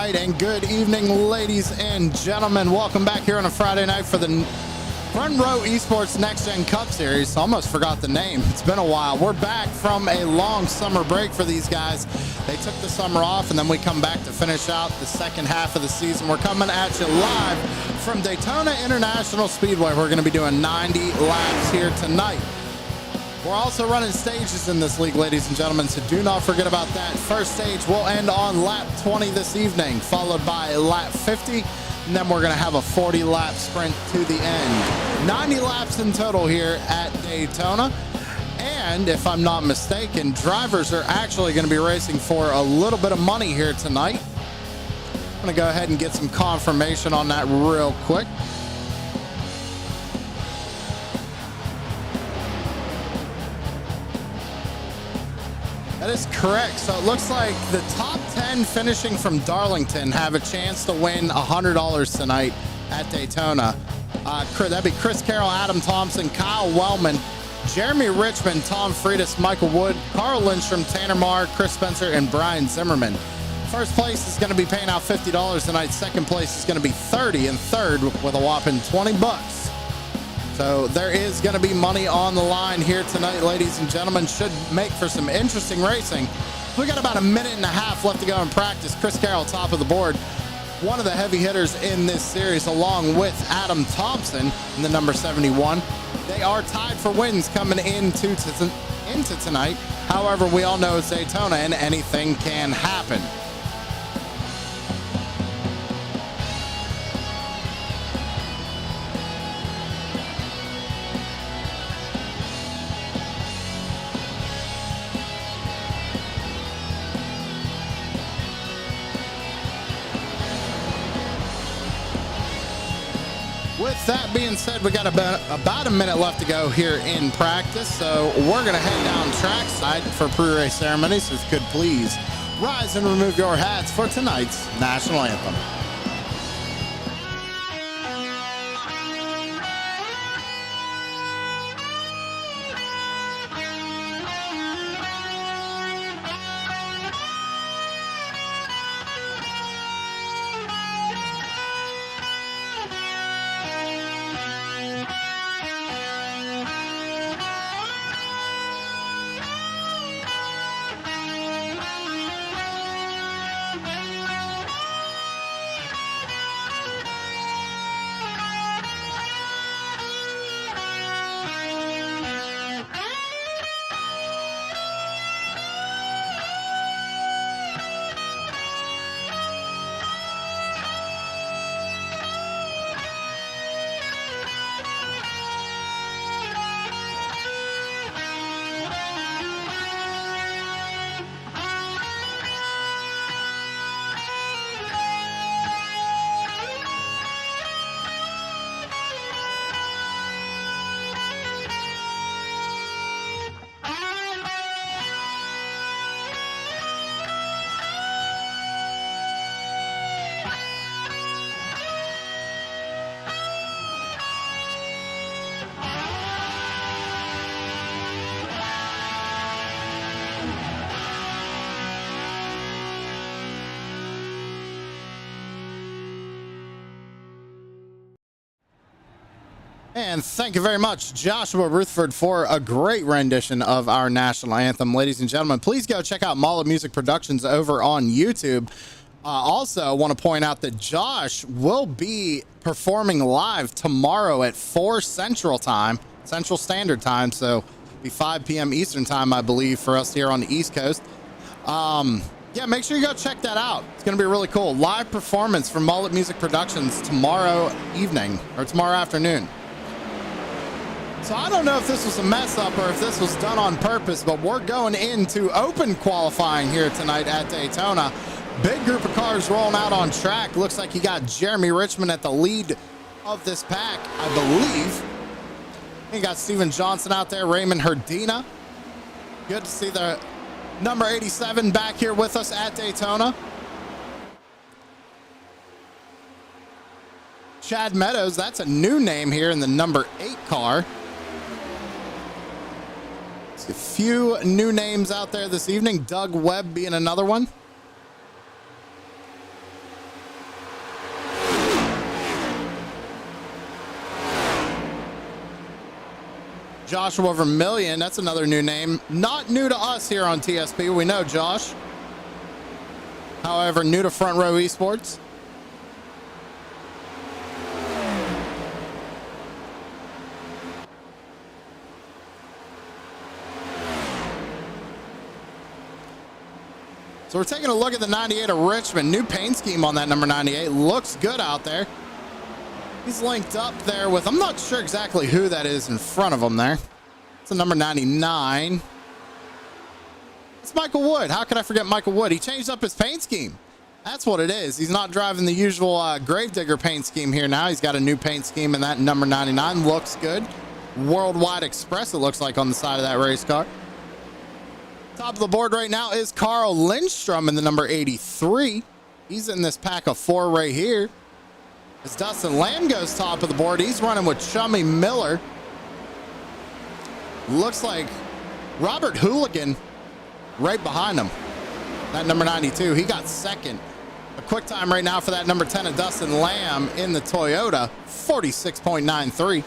right, and good evening, ladies and gentlemen. Welcome back here on a Friday night for the Front Row Esports Next Gen Cup Series. Almost forgot the name. It's been a while. We're back from a long summer break for these guys. They took the summer off, and then we come back to finish out the second half of the season. We're coming at you live from Daytona International Speedway. We're going to be doing 90 laps here tonight. We're also running stages in this league, ladies and gentlemen, so do not forget about that. First stage will end on lap 20 this evening, followed by lap 50, and then we're going to have a 40-lap sprint to the end. 90 laps in total here at Daytona, and if I'm not mistaken, drivers are actually going to be racing for a little bit of money here tonight. I'm going to go ahead and get some confirmation on that real quick. That is correct. So it looks like the top 10 finishing from Darlington have a chance to win $100 tonight at Daytona. That'd be Chris Carroll, Adam Thompson, Kyle Wellman, Jeremy Richmond, Tom Freitas, Michael Wood, Carl Lindstrom, Tanner Marr, Chris Spencer, and Brian Zimmerman. First place is going to be paying out $50 tonight. Second place is going to be $30, and third with a whopping $20. So there is going to be money on the line here tonight, ladies and gentlemen. Should make for some interesting racing. We got about a minute and a half left to go in practice. Chris Carroll, top of the board, one of the heavy hitters in this series, along with Adam Thompson in the number 71. They are tied for wins coming into tonight. However, we all know it's Daytona and anything can happen. With that being said, we got about a minute left to go here in practice, so we're going to head down trackside for pre-race ceremonies. So if you could please rise and remove your hats for tonight's national anthem. And thank you very much, Joshua Rutherford, for a great rendition of our national anthem. Ladies and gentlemen, please go check out Mullet Music Productions over on YouTube. Also, I want to point out that Josh will be performing live tomorrow at 4 Central Standard Time. So it'll be 5 p.m. Eastern Time, I believe, for us here on the East Coast. Yeah, make sure you go check that out. It's going to be really cool. Live performance from Mullet Music Productions tomorrow evening or tomorrow afternoon. So I don't know if this was a mess up or if this was done on purpose, but we're going into open qualifying here tonight at Daytona. Big group of cars rolling out on track. Looks like you got Jeremy Richmond at the lead of this pack, I believe. You got Steven Johnson out there, Raymond Herdina. Good to see the number 87 back here with us at Daytona. Chad Meadows, that's a new name here in the number 8 car. A few new names out there this evening, Doug Webb being another one. Joshua Vermillion, that's another new name. Not new to us here on TSP. We know Josh. However, new to Front Row Esports. So we're taking a look at the 98 of Richmond. New paint scheme on that number 98. Looks good out there. He's linked up there with, I'm not sure exactly who that is in front of him there. It's a number 99. It's Michael Wood. How could I forget Michael Wood? He changed up his paint scheme. That's what it is. He's not driving the usual Gravedigger paint scheme here now. He's got a new paint scheme, and that number 99 looks good. Worldwide Express, it looks like, on the side of that race car. Top of the board right now is Carl Lindstrom in the number 83. He's in this pack of 4 right here. As Dustin Lamb goes top of the board, he's running with Chummy Miller. Looks like Robert Hooligan right behind him. That number 92, he got second. A quick time right now for that number 10 of Dustin Lamb in the Toyota, 46.93.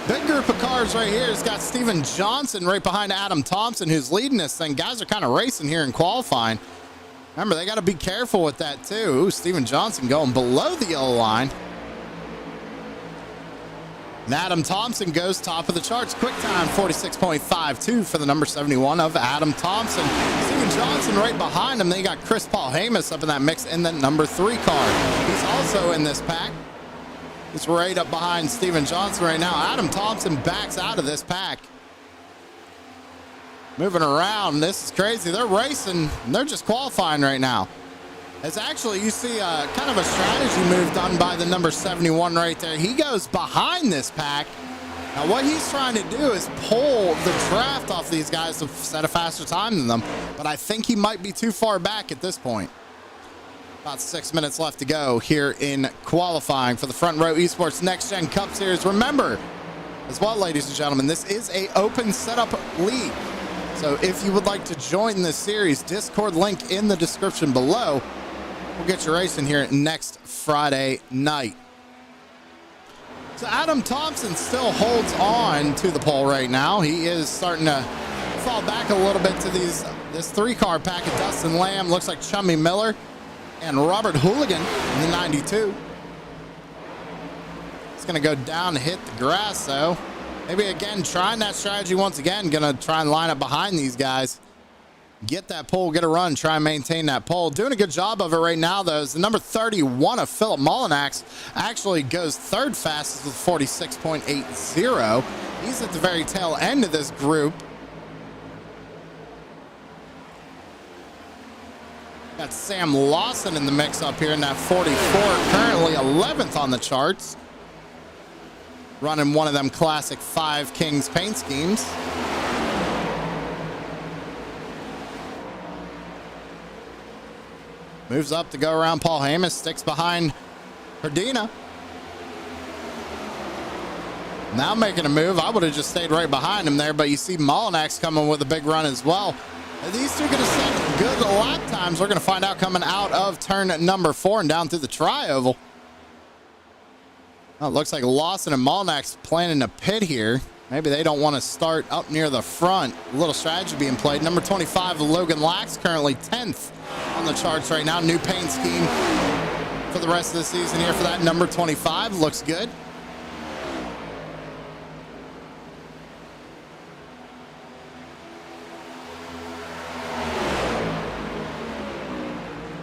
Big group of cars right here. It's got Steven Johnson right behind Adam Thompson, who's leading this thing. Guys are kind of racing here in qualifying. Remember, they got to be careful with that too. Ooh, Steven Johnson going below the yellow line. And Adam Thompson goes top of the charts. Quick time, 46.52 for the number 71 of Adam Thompson. Steven Johnson right behind him. Then you got Chris Paul Hamus up in that mix in the number 3 car. He's also in this pack. He's right up behind Steven Johnson right now. Adam Thompson backs out of this pack. Moving around. This is crazy. They're racing. And they're just qualifying right now. It's actually, you see kind of a strategy move done by the number 71 right there. He goes behind this pack. Now what he's trying to do is pull the draft off these guys to set a faster time than them. But I think he might be too far back at this point. About 6 minutes left to go here in qualifying for the Front Row Esports Next Gen Cup Series. Remember, as well, ladies and gentlemen, this is a open setup league. So if you would like to join this series, Discord link in the description below. We'll get you racing here next Friday night. So Adam Thompson still holds on to the pole right now. He is starting to fall back a little bit to this 3-car pack of Dustin Lamb. Looks like Chummy Miller and Robert Hooligan in the 92. It's going to go down and hit the grass, though. Maybe, again, trying that strategy once again. Going to try and line up behind these guys. Get that pole, get a run, try and maintain that pole. Doing a good job of it right now, though, is the number 31 of Philip Mullinax actually goes third fastest with 46.80. He's at the very tail end of this group. Got Sam Lawson in the mix up here in that 44, currently 11th on the charts. Running one of them classic 5 Kings paint schemes. Moves up to go around Paul Hamus, sticks behind Herdina. Now making a move. I would have just stayed right behind him there, but you see Mullinax coming with a big run as well. These two are going to set good lap times. We're going to find out coming out of turn number 4 and down through the tri-oval. Oh, it looks like Lawson and Mullinax planning a pit here. Maybe they don't want to start up near the front. A little strategy being played. Number 25, Logan Lax, currently 10th on the charts right now. New paint scheme for the rest of the season here for that number 25. Looks good.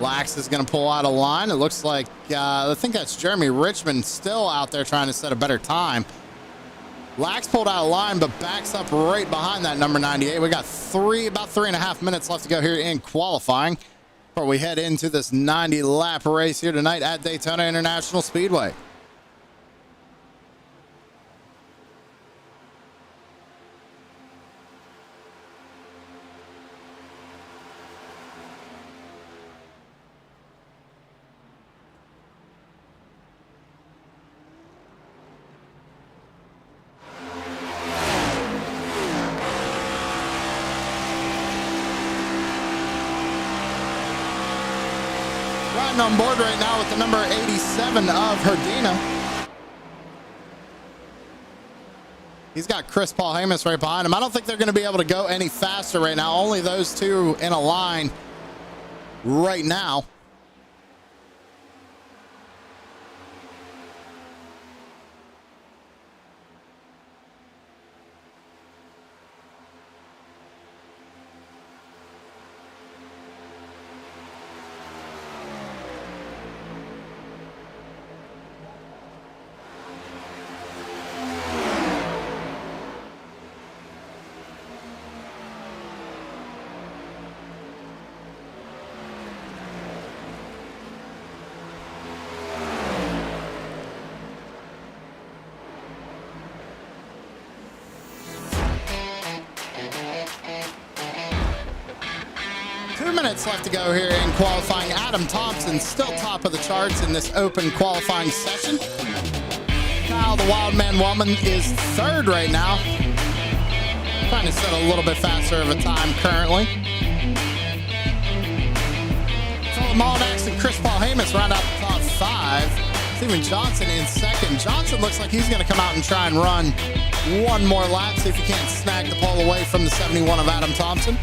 Lax is going to pull out a line. It looks like, I think that's Jeremy Richmond still out there trying to set a better time. Lax pulled out a line, but backs up right behind that number 98. We got about 3.5 minutes left to go here in qualifying before we head into this 90-lap race here tonight at Daytona International Speedway. Ryan on board right now with the number 87 of Herdina. He's got Chris Paul Hamus right behind him. I don't think they're going to be able to go any faster right now. Only those two in a line right now. 2 minutes left to go here in qualifying. Adam Thompson still top of the charts in this open qualifying session. Kyle the Wildman Wellman is third right now. Trying to set a little bit faster of a time currently. Philip Maldax and Chris Paul Hamus round out the top five. Steven Johnson in second. Johnson looks like he's going to come out and try and run one more lap, see if he can't snag the pole away from the 71 of Adam Thompson.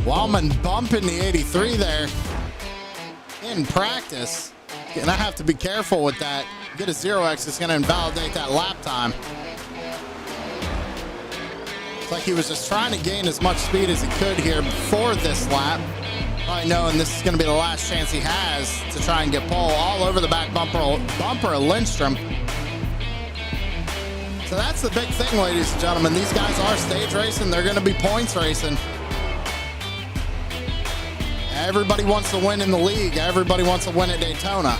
Wellman bumping the 83 there in practice. And I have to be careful with that. Get a 0x, it's going to invalidate that lap time. It's like he was just trying to gain as much speed as he could here before this lap. Probably knowing this is going to be the last chance he has to try and get pole all over the back bumper of Lindstrom. So that's the big thing, ladies and gentlemen. These guys are stage racing. They're going to be points racing. Everybody wants to win in the league. Everybody wants to win at Daytona.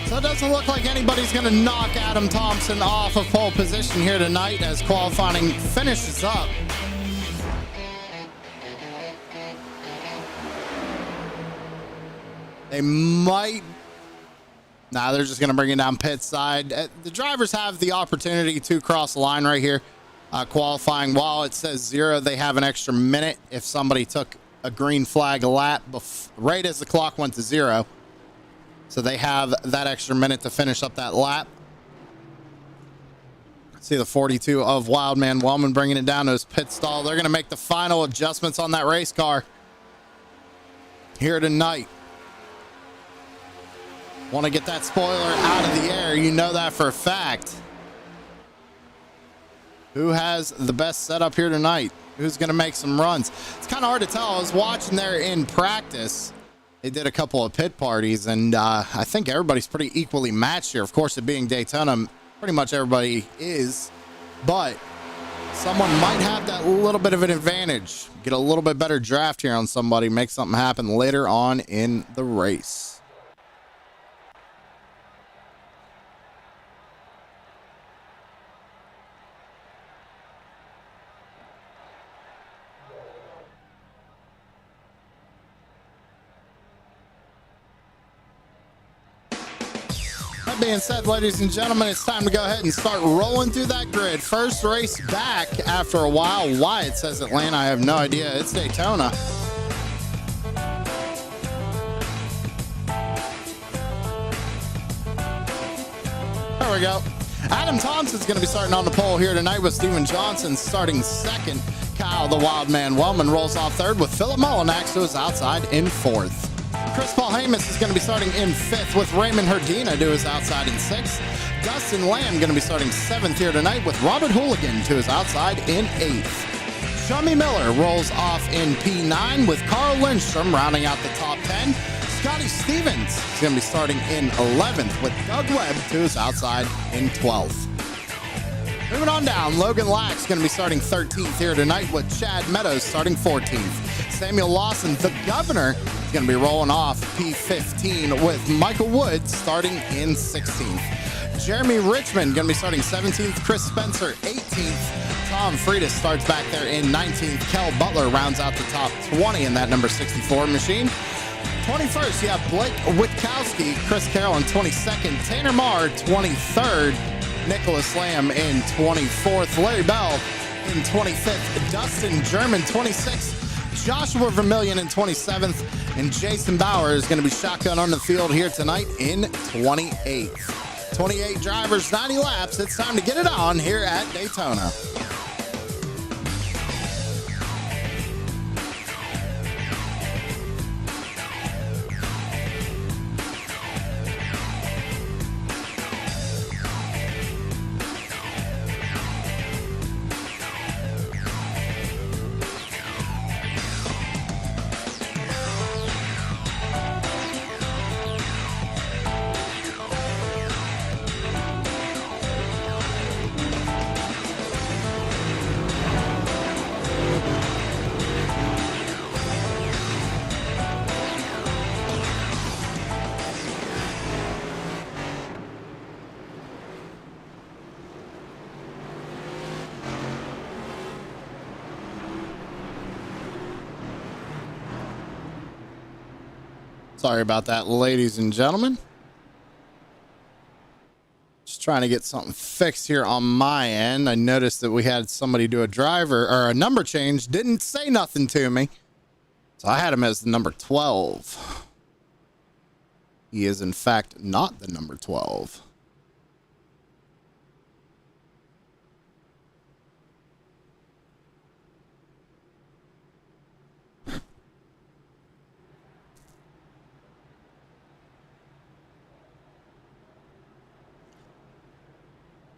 So it doesn't look like anybody's going to knock Adam Thompson off of pole position here tonight as qualifying finishes up. They might. Nah, they're just going to bring it down pit side. The drivers have the opportunity to cross the line right here. Qualifying, while it says 0, they have an extra minute if somebody took a green flag lap right as the clock went to 0. So they have that extra minute to finish up that lap. See the 42 of Wildman Wellman bringing it down to his pit stall. They're going to make the final adjustments on that race car here tonight. Want to get that spoiler out of the air. You know that for a fact. Who has the best setup here tonight? Who's going to make some runs? It's kind of hard to tell. I was watching there in practice. They did a couple of pit parties, and I think everybody's pretty equally matched here. Of course, it being Daytona, pretty much everybody is, but someone might have that little bit of an advantage. Get a little bit better draft here on somebody, make something happen later on in the race. That being said, ladies and gentlemen, it's time to go ahead and start rolling through that grid. First race back after a while. Why it says Atlanta, I have no idea. It's Daytona. There we go. Adam Thompson's going to be starting on the pole here tonight with Steven Johnson starting second. Kyle, the Wildman Wellman, rolls off third with Philip Mullinax to his outside in fourth. Chris Paul Hamus is going to be starting in fifth with Raymond Herdina to his outside in sixth. Dustin Lamb going to be starting seventh here tonight with Robert Hooligan to his outside in eighth. Shummy Miller rolls off in P9 with Carl Lindstrom rounding out the top 10. Scotty Stevens is going to be starting in 11th with Doug Webb to his outside in 12th. Moving on down, Logan Lack's going to be starting 13th here tonight with Chad Meadows starting 14th. Samuel Lawson, the governor, is going to be rolling off P15 with Michael Woods starting in 16th. Jeremy Richmond going to be starting 17th. Chris Spencer 18th. Tom Freitas starts back there in 19th. Kel Butler rounds out the top 20 in that number 64 machine. 21st, you have Blake Witkowski, Chris Carroll in 22nd. Tanner Marr 23rd. Nicholas Lamb in 24th. Larry Bell in 25th. Dustin German 26th. Joshua Vermillion in 27th. And Jason Bauer is going to be shotgun on the field here tonight in 28th. 28 drivers, 90 laps. It's time to get it on here at Daytona. Sorry about that, ladies and gentlemen. Just trying to get something fixed here on my end. I noticed that we had somebody do a driver or a number change. Didn't say nothing to me. So I had him as the number 12. He is, in fact, not the number 12.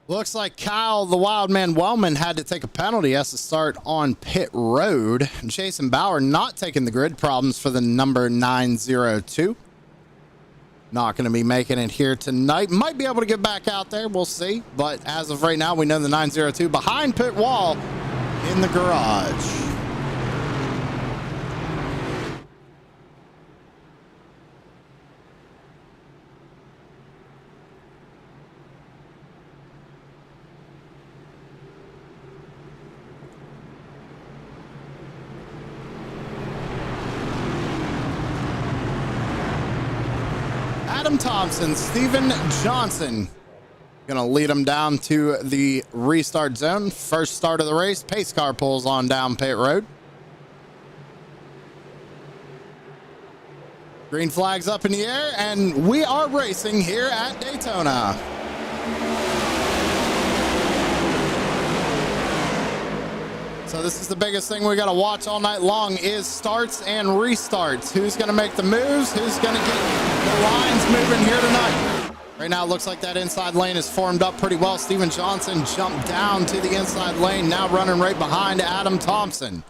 Looks like Kyle, the Wildman Wellman, had to take a penalty. He has to start on pit road. Jason Bauer not taking the grid. Problems for the number 902. Not going to be making it here tonight. Might be able to get back out there. We'll see. But as of right now, we know the 902 behind pit wall in the garage. Adam Thompson, Steven Johnson gonna lead them down to the restart zone. First start of the race. Pace car pulls on down pit road. Green flag's up in the air, and we are racing here at Daytona. So this is the biggest thing we got to watch all night long is starts and restarts. Who's going to make the moves? Who's going to get the lines moving here tonight? Right now, it looks like that inside lane is formed up pretty well. Steven Johnson jumped down to the inside lane, now running right behind Adam Thompson.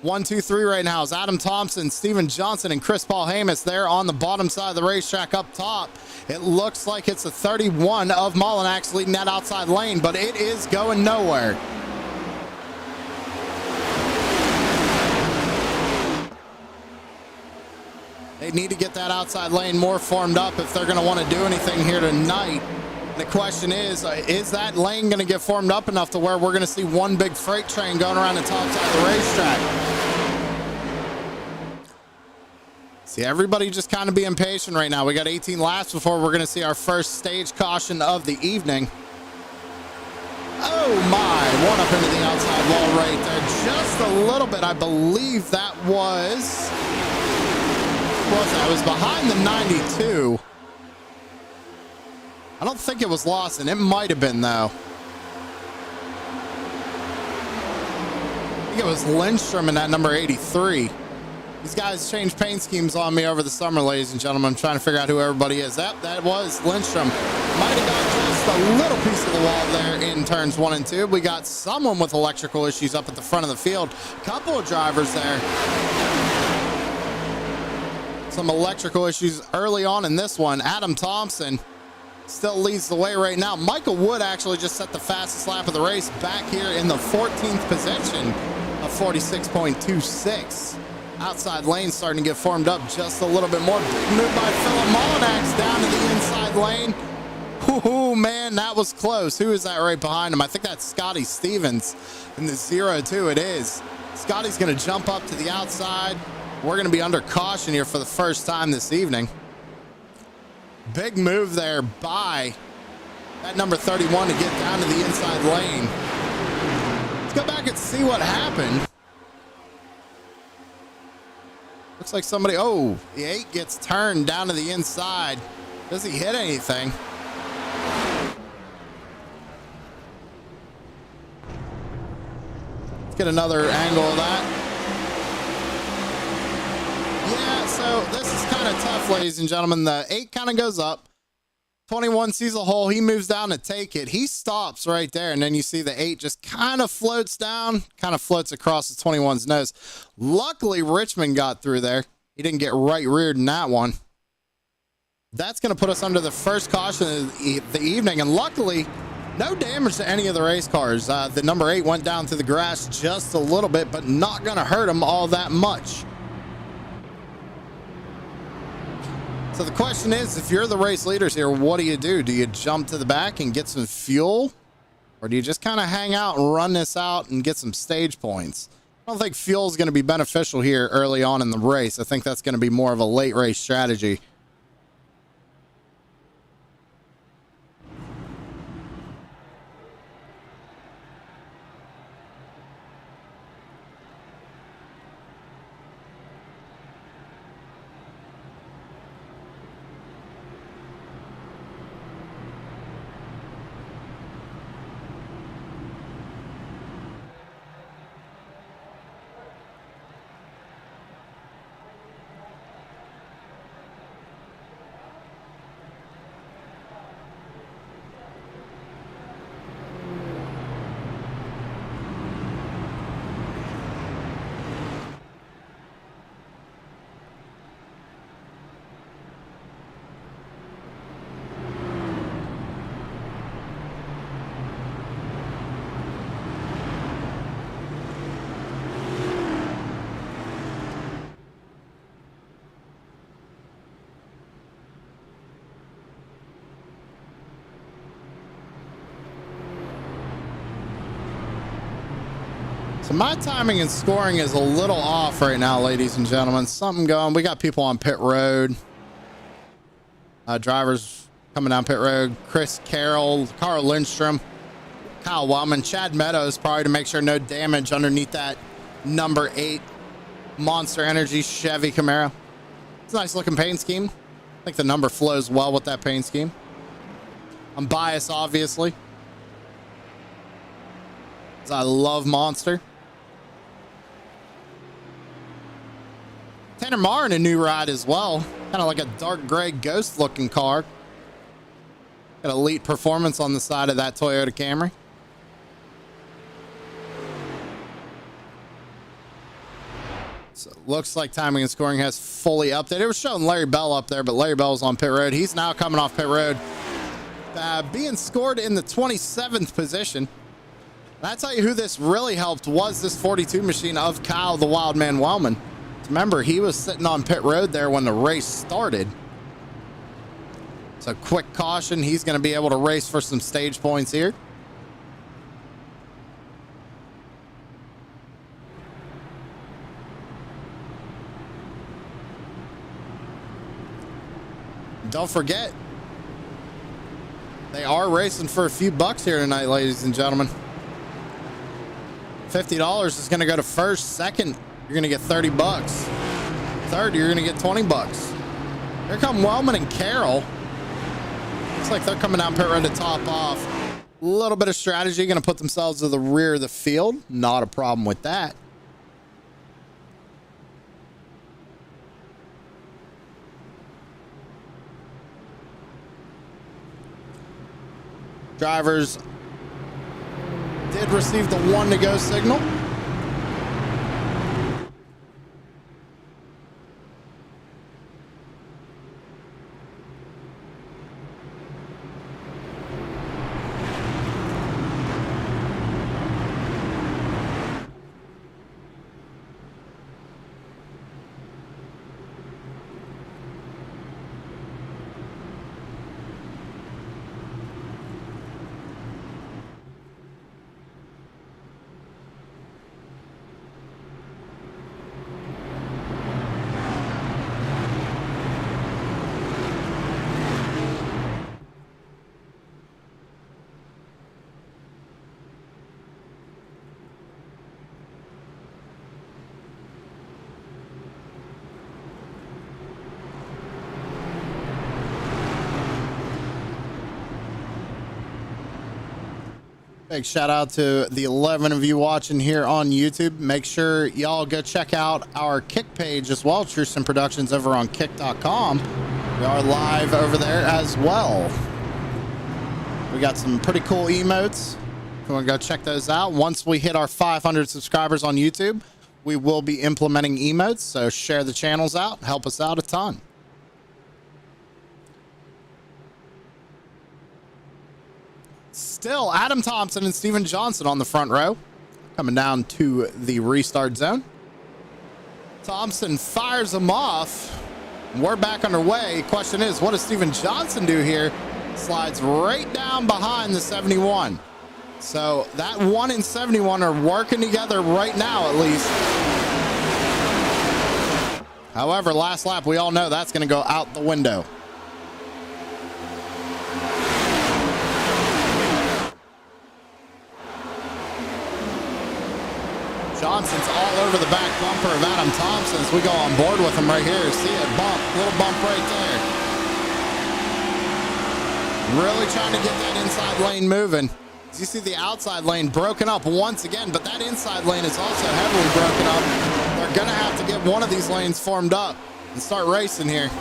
1, 2, 3 right now is Adam Thompson, Steven Johnson, and Chris Paul Hamus there on the bottom side of the racetrack up top. It looks like it's a 31 of Mullinax leading that outside lane, but it is going nowhere. They need to get that outside lane more formed up if they're going to want to do anything here tonight. The question is that lane going to get formed up enough to where we're going to see one big freight train going around the top side of the racetrack? See, everybody just kind of being patient right now. We got 18 laps before we're going to see our first stage caution of the evening. Oh my, one up into the outside wall right there. Just a little bit. I believe that was behind the 92. I don't think it was Lawson. It might have been, though. I think it was Lindstrom in that number 83. These guys changed paint schemes on me over the summer, ladies and gentlemen. I'm trying to figure out who everybody is. That was Lindstrom. Might have got just a little piece of the wall there in turns 1 and 2. We got someone with electrical issues up at the front of the field. Couple of drivers there. Some electrical issues early on in this one. Adam Thompson still leads the way right now. Michael Wood actually just set the fastest lap of the race back here in the 14th position of 46.26. Outside lane starting to get formed up just a little bit more. Big move by Philip Molinax down to the inside lane. Ooh, man, that was close. Who is that right behind him? I think that's Scotty Stevens in the 0-2. It is. Scotty's going to jump up to the outside. We're going to be under caution here for the first time this evening. Big move there by that number 31 to get down to the inside lane. Let's go back and see what happened. Looks like somebody, oh, the 8 gets turned down to the inside. Does he hit anything? Let's get another angle of that. Yeah, so this is kind of tough, ladies and gentlemen. The 8 kind of goes up. 21 sees a hole. He moves down to take it. He stops right there, and then you see the 8 just kind of floats down, kind of floats across the 21's nose. Luckily, Richmond got through there. He didn't get right reared in that one. That's going to put us under the first caution of the evening, and luckily, no damage to any of the race cars. The number 8 went down to the grass just a little bit, but not going to hurt him all that much. So the question is, if you're the race leaders here, what do? Do you jump to the back and get some fuel? Or do you just kind of hang out and run this out and get some stage points? I don't think fuel is going to be beneficial here early on in the race. I think that's going to be more of a late race strategy. So my timing and scoring is a little off right now, ladies and gentlemen. Something going. We got people on pit road. Drivers coming down pit road. Chris Carroll, Carl Lindstrom, Kyle Wellman, Chad Meadows, probably to make sure no damage underneath that number 8 Monster Energy Chevy Camaro. It's a nice looking paint scheme. I think the number flows well with that paint scheme. I'm biased, obviously. I love Monster. Tanner Marr in a new ride as well. Kind of like a dark gray ghost looking car. Got elite performance on the side of that Toyota Camry. So it looks like timing and scoring has fully updated. It was showing Larry Bell up there, but Larry Bell's on pit road. He's now coming off pit road. Being scored in the 27th position. And I tell you who this really helped was this 42 machine of Kyle the Wildman Wellman. Remember, he was sitting on pit road there when the race started. So quick caution. He's going to be able to race for some stage points here. Don't forget, they are racing for a few bucks here tonight, ladies and gentlemen. $50 is going to go to first. Second, you're going to get 30 bucks. Third, you're going to get 20 bucks. Here come Wellman and Carroll. Looks like they're coming down pit road to top off. A little bit of strategy, going to put themselves to the rear of the field. Not a problem with that. Drivers did receive the 1 to go signal. Big shout out to the 11 of you watching here on YouTube. Make sure y'all go check out our Kick page as well, Truson Productions, over on kick.com. We are live over there as well. We got some pretty cool emotes. If you want to go check those out. Once we hit our 500 subscribers on YouTube, we will be implementing emotes. So share the channels out. Help us out a ton. Still Adam Thompson and Steven Johnson on the front row, coming down to the restart zone. Thompson fires them off. We're back underway. Question is, what does Steven Johnson do here? Slides right down behind the 71. So that 1 and 71 are working together right now, at least. However, last lap, we all know that's going to go out the window. Johnson's all over the back bumper of Adam Thompson as we go on board with him right here. See it, bump, little bump right there. Really trying to get that inside lane moving. As you see the outside lane broken up once again, but that inside lane is also heavily broken up. They're going to have to get one of these lanes formed up and start racing here.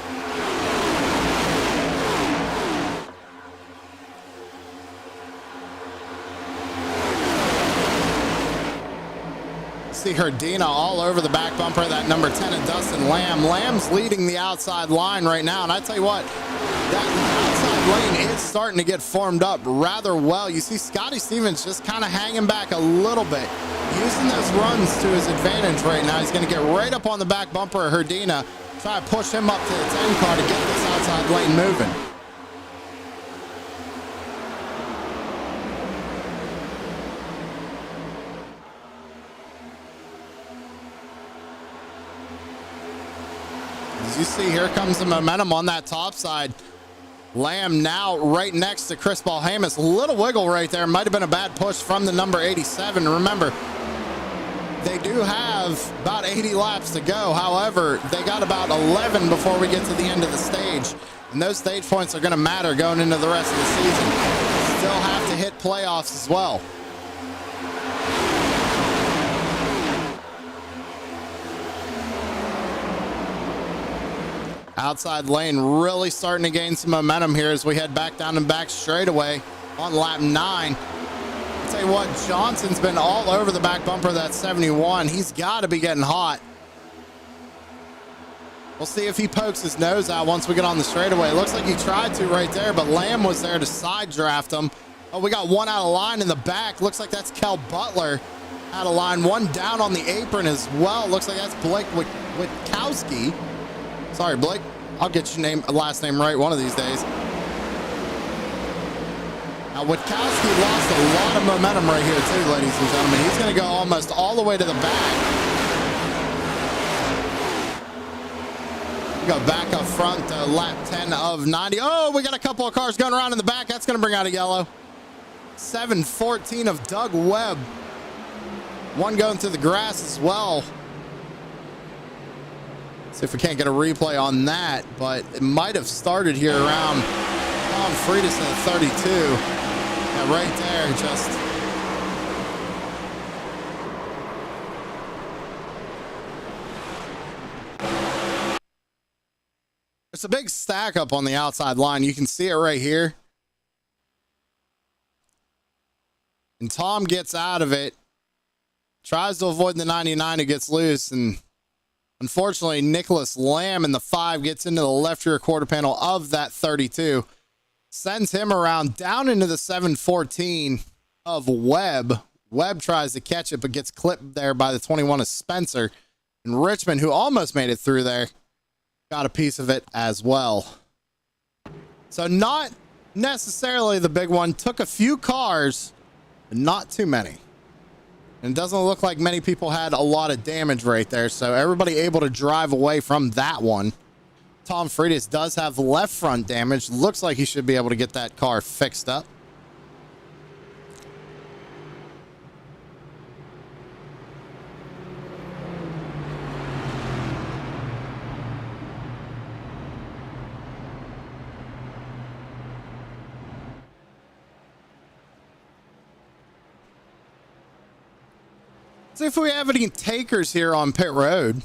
See Herdina all over the back bumper of that number 10 of Dustin Lamb. Lamb's leading the outside line right now, and I tell you what, that outside lane is starting to get formed up rather well. You see Scotty Stevens just kind of hanging back a little bit, using those runs to his advantage right now. He's going to get right up on the back bumper of Herdina, try to push him up to the 10 car to get this outside lane moving. As you see, here comes the momentum on that top side. Lamb now right next to Chris Balhamus. A little wiggle right there. Might have been a bad push from the number 87. Remember, they do have about 80 laps to go. However, they got about 11 before we get to the end of the stage. And those stage points are going to matter going into the rest of the season. Still have to hit playoffs as well. Outside lane really starting to gain some momentum here as we head back down and back straightaway on lap 9. I'll tell you what, Johnson's been all over the back bumper of that 71. He's got to be getting hot. We'll see if he pokes his nose out once we get on the straightaway. It looks like he tried to right there, but Lamb was there to side draft him. Oh, we got one out of line in the back. Looks like that's Kel Butler out of line. One down on the apron as well. Looks like that's Blake Witkowski. Sorry, Blake. I'll get your last name right one of these days. Now, Witkowski lost a lot of momentum right here, too, ladies and gentlemen. He's going to go almost all the way to the back. We go back up front to lap 10 of 90. Oh, we got a couple of cars going around in the back. That's going to bring out a yellow. 714 of Doug Webb. One going through the grass as well. See if we can't get a replay on that, but it might have started here around Tom Freitas at 32. Yeah, right there, just... There's a big stack up on the outside line. You can see it right here. And Tom gets out of it. Tries to avoid the 99 who gets loose. And unfortunately, Nicholas Lamb in the 5 gets into the left rear quarter panel of that 32. Sends him around down into the 714 of Webb. Webb tries to catch it, but gets clipped there by the 21 of Spencer. And Richmond, who almost made it through there, got a piece of it as well. So not necessarily the big one. Took a few cars, but not too many. And it doesn't look like many people had a lot of damage right there. So everybody able to drive away from that one. Tom Freitas does have left front damage. Looks like he should be able to get that car fixed up. See if we have any takers here on pit road.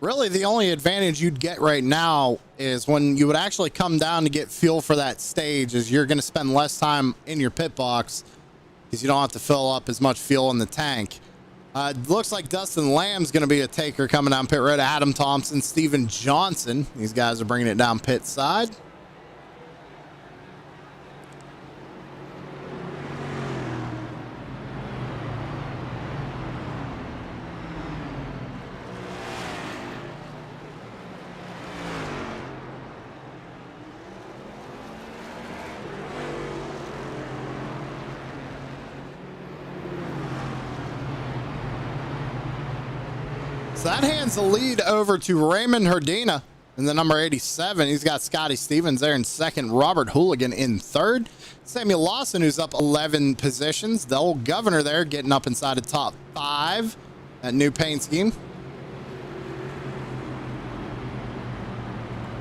Really, the only advantage you'd get right now is when you would actually come down to get fuel for that stage, is you're going to spend less time in your pit box because you don't have to fill up as much fuel in the tank. Looks like Dustin Lamb's going to be a taker coming down pit road. Adam Thompson, Steven Johnson. These guys are bringing it down pit side. So that hands the lead over to Raymond Herdina in the number 87. He's got Scotty Stevens there in second. Robert Hooligan in third. Samuel Lawson, who's up 11 positions. The old governor there getting up inside the top 5. That new paint scheme.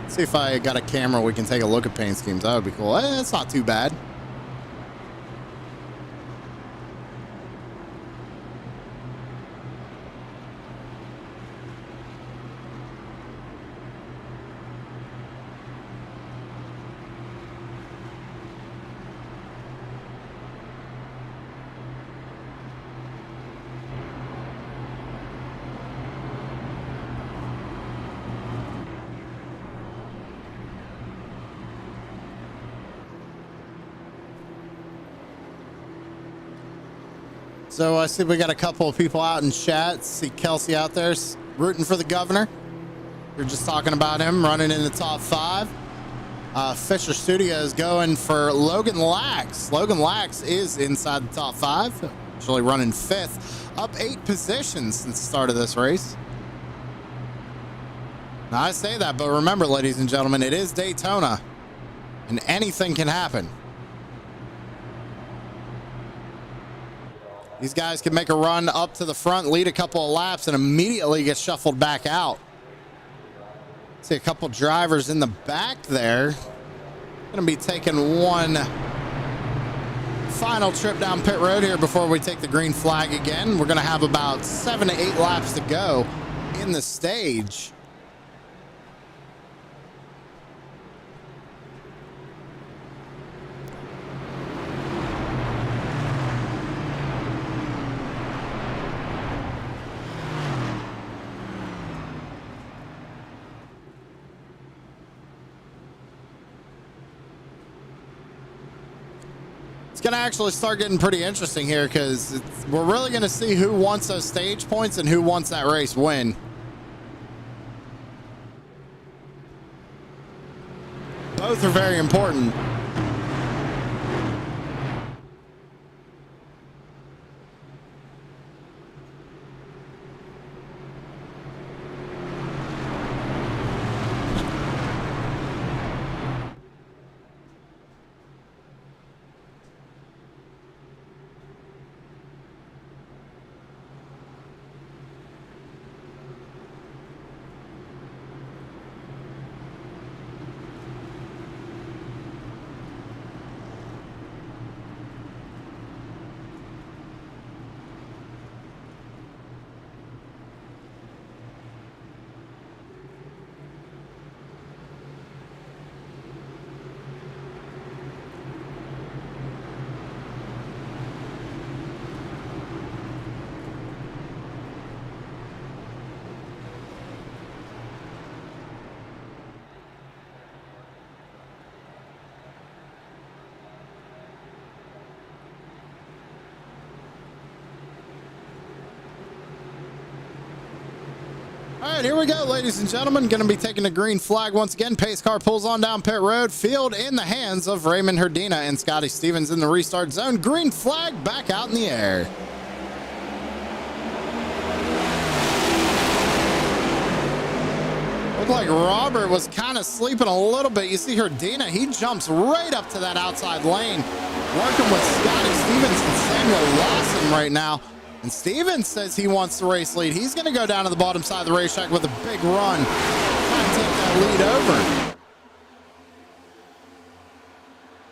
Let's see if I got a camera we can take a look at paint schemes. That would be cool. That's not too bad. So I see we got a couple of people out in chat. See Kelsey out there rooting for the governor. We're just talking about him running in the top 5. Fisher Studios going for Logan Lax. Logan Lax is inside the top 5, actually running 5th, up 8 positions since the start of this race. Now I say that, but remember, ladies and gentlemen, it is Daytona and anything can happen. These guys can make a run up to the front, lead a couple of laps, and immediately get shuffled back out. See a couple drivers in the back there. Going to be taking one final trip down pit road here before we take the green flag again. We're going to have about 7 to 8 laps to go in the stage. It's going to actually start getting pretty interesting here because we're really going to see who wants those stage points and who wants that race win. Both are very important. All right, here we go, ladies and gentlemen. Going to be taking the green flag once again. Pace car pulls on down pit road. Field in the hands of Raymond Herdina and Scotty Stevens in the restart zone. Green flag back out in the air. Looked like Robert was kind of sleeping a little bit. You see Herdina, he jumps right up to that outside lane, working with Scotty Stevens and Samuel Lawson right now. And Stevens says he wants the race lead. He's going to go down to the bottom side of the racetrack with a big run, try to take that lead over.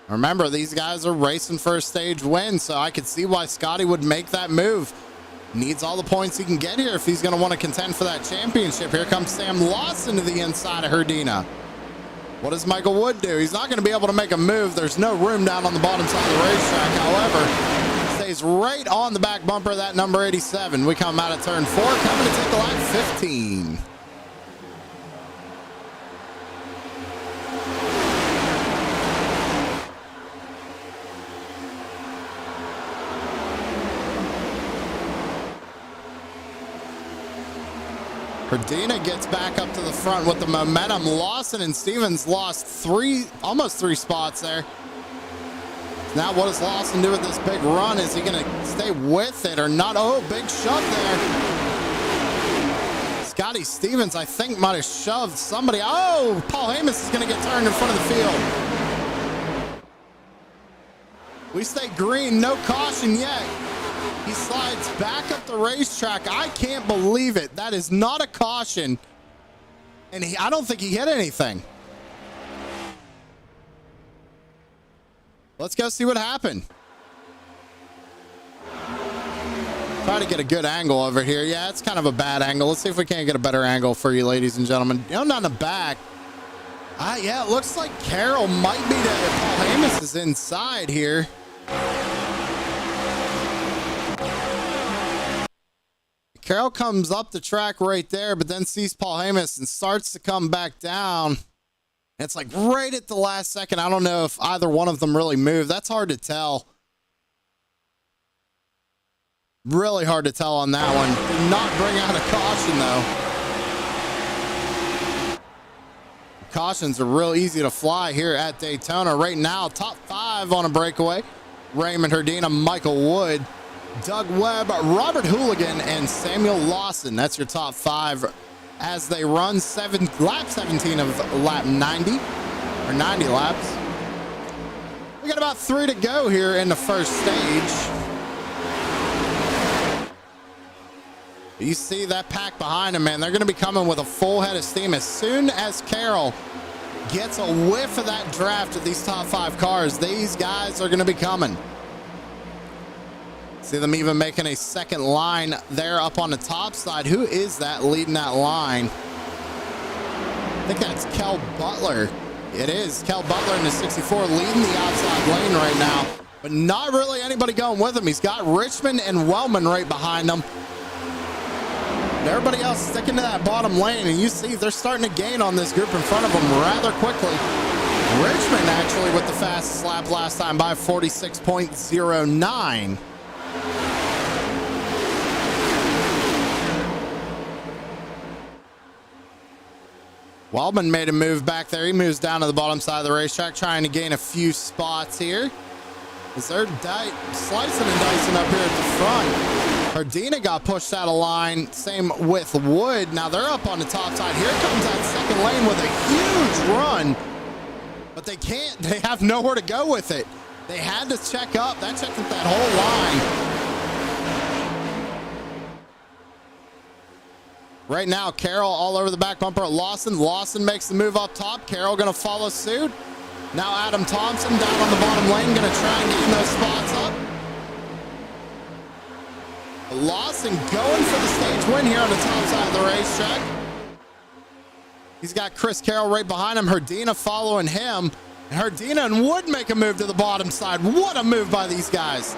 Remember, these guys are racing for a stage win, so I could see why Scotty would make that move. Needs all the points he can get here if he's going to want to contend for that championship. Here comes Sam Lawson to the inside of Herdina. What does Michael Wood do? He's not going to be able to make a move. There's no room down on the bottom side of the racetrack. However, stays right on the back bumper of that number 87. We come out of turn 4, coming to take a lap 15. Herdina gets back up to the front with the momentum. Lawson and Stevens lost almost three spots there. Now what does Lawson do with this big run? Is he going to stay with it or not? Oh, big shove there. Scotty Stevens, I think, might have shoved somebody. Oh, Paul Hamus is going to get turned in front of the field. We stay green, no caution yet. He slides back up the racetrack. I can't believe it. That is not a caution. And I don't think he hit anything. Let's go see what happened. Try to get a good angle over here. Yeah, it's kind of a bad angle. Let's see if we can't get a better angle for you, ladies and gentlemen. No, not in the back. Yeah, it looks like Carroll might be there. Paul Hamus is inside here. Carroll comes up the track right there, but then sees Paul Hamus and starts to come back down. It's like right at the last second. I don't know if either one of them really moved. That's hard to tell. Really hard to tell on that one. Did not bring out a caution, though. Cautions are real easy to fly here at Daytona. Right now, top 5 on a breakaway. Raymond Herdina, Michael Wood, Doug Webb, Robert Hooligan, and Samuel Lawson. That's your top 5 as they run lap 17 of lap 90, or 90 laps. We got about 3 to go here in the first stage. You see that pack behind him, man. They're going to be coming with a full head of steam. As soon as Carroll gets a whiff of that draft of these top 5 cars, these guys are going to be coming. See them even making a second line there up on the top side. Who is that leading that line? I think that's Kel Butler. It is Kel Butler in the 64 leading the outside lane right now, but not really anybody going with him. He's got Richmond and Wellman right behind him. Everybody else sticking to that bottom lane, and you see they're starting to gain on this group in front of them rather quickly. Richmond actually with the fastest lap last time by 46.09. Wellman made a move back there. He moves down to the bottom side of the racetrack, trying to gain a few spots here. As they're slicing and dicing up here at the front. Herdina got pushed out of line. Same with Wood. Now they're up on the top side. Here comes that second lane with a huge run. But they can't. They have nowhere to go with it. They had to check up. That checked up that whole line. Right now, Carroll all over the back bumper of Lawson. Lawson makes the move up top. Carroll going to follow suit. Now Adam Thompson down on the bottom lane, going to try and get those spots up. Lawson going for the stage win here on the top side of the racetrack. He's got Chris Carroll right behind him. Herdina following him. Herdina and Wood make a move to the bottom side. What a move by these guys.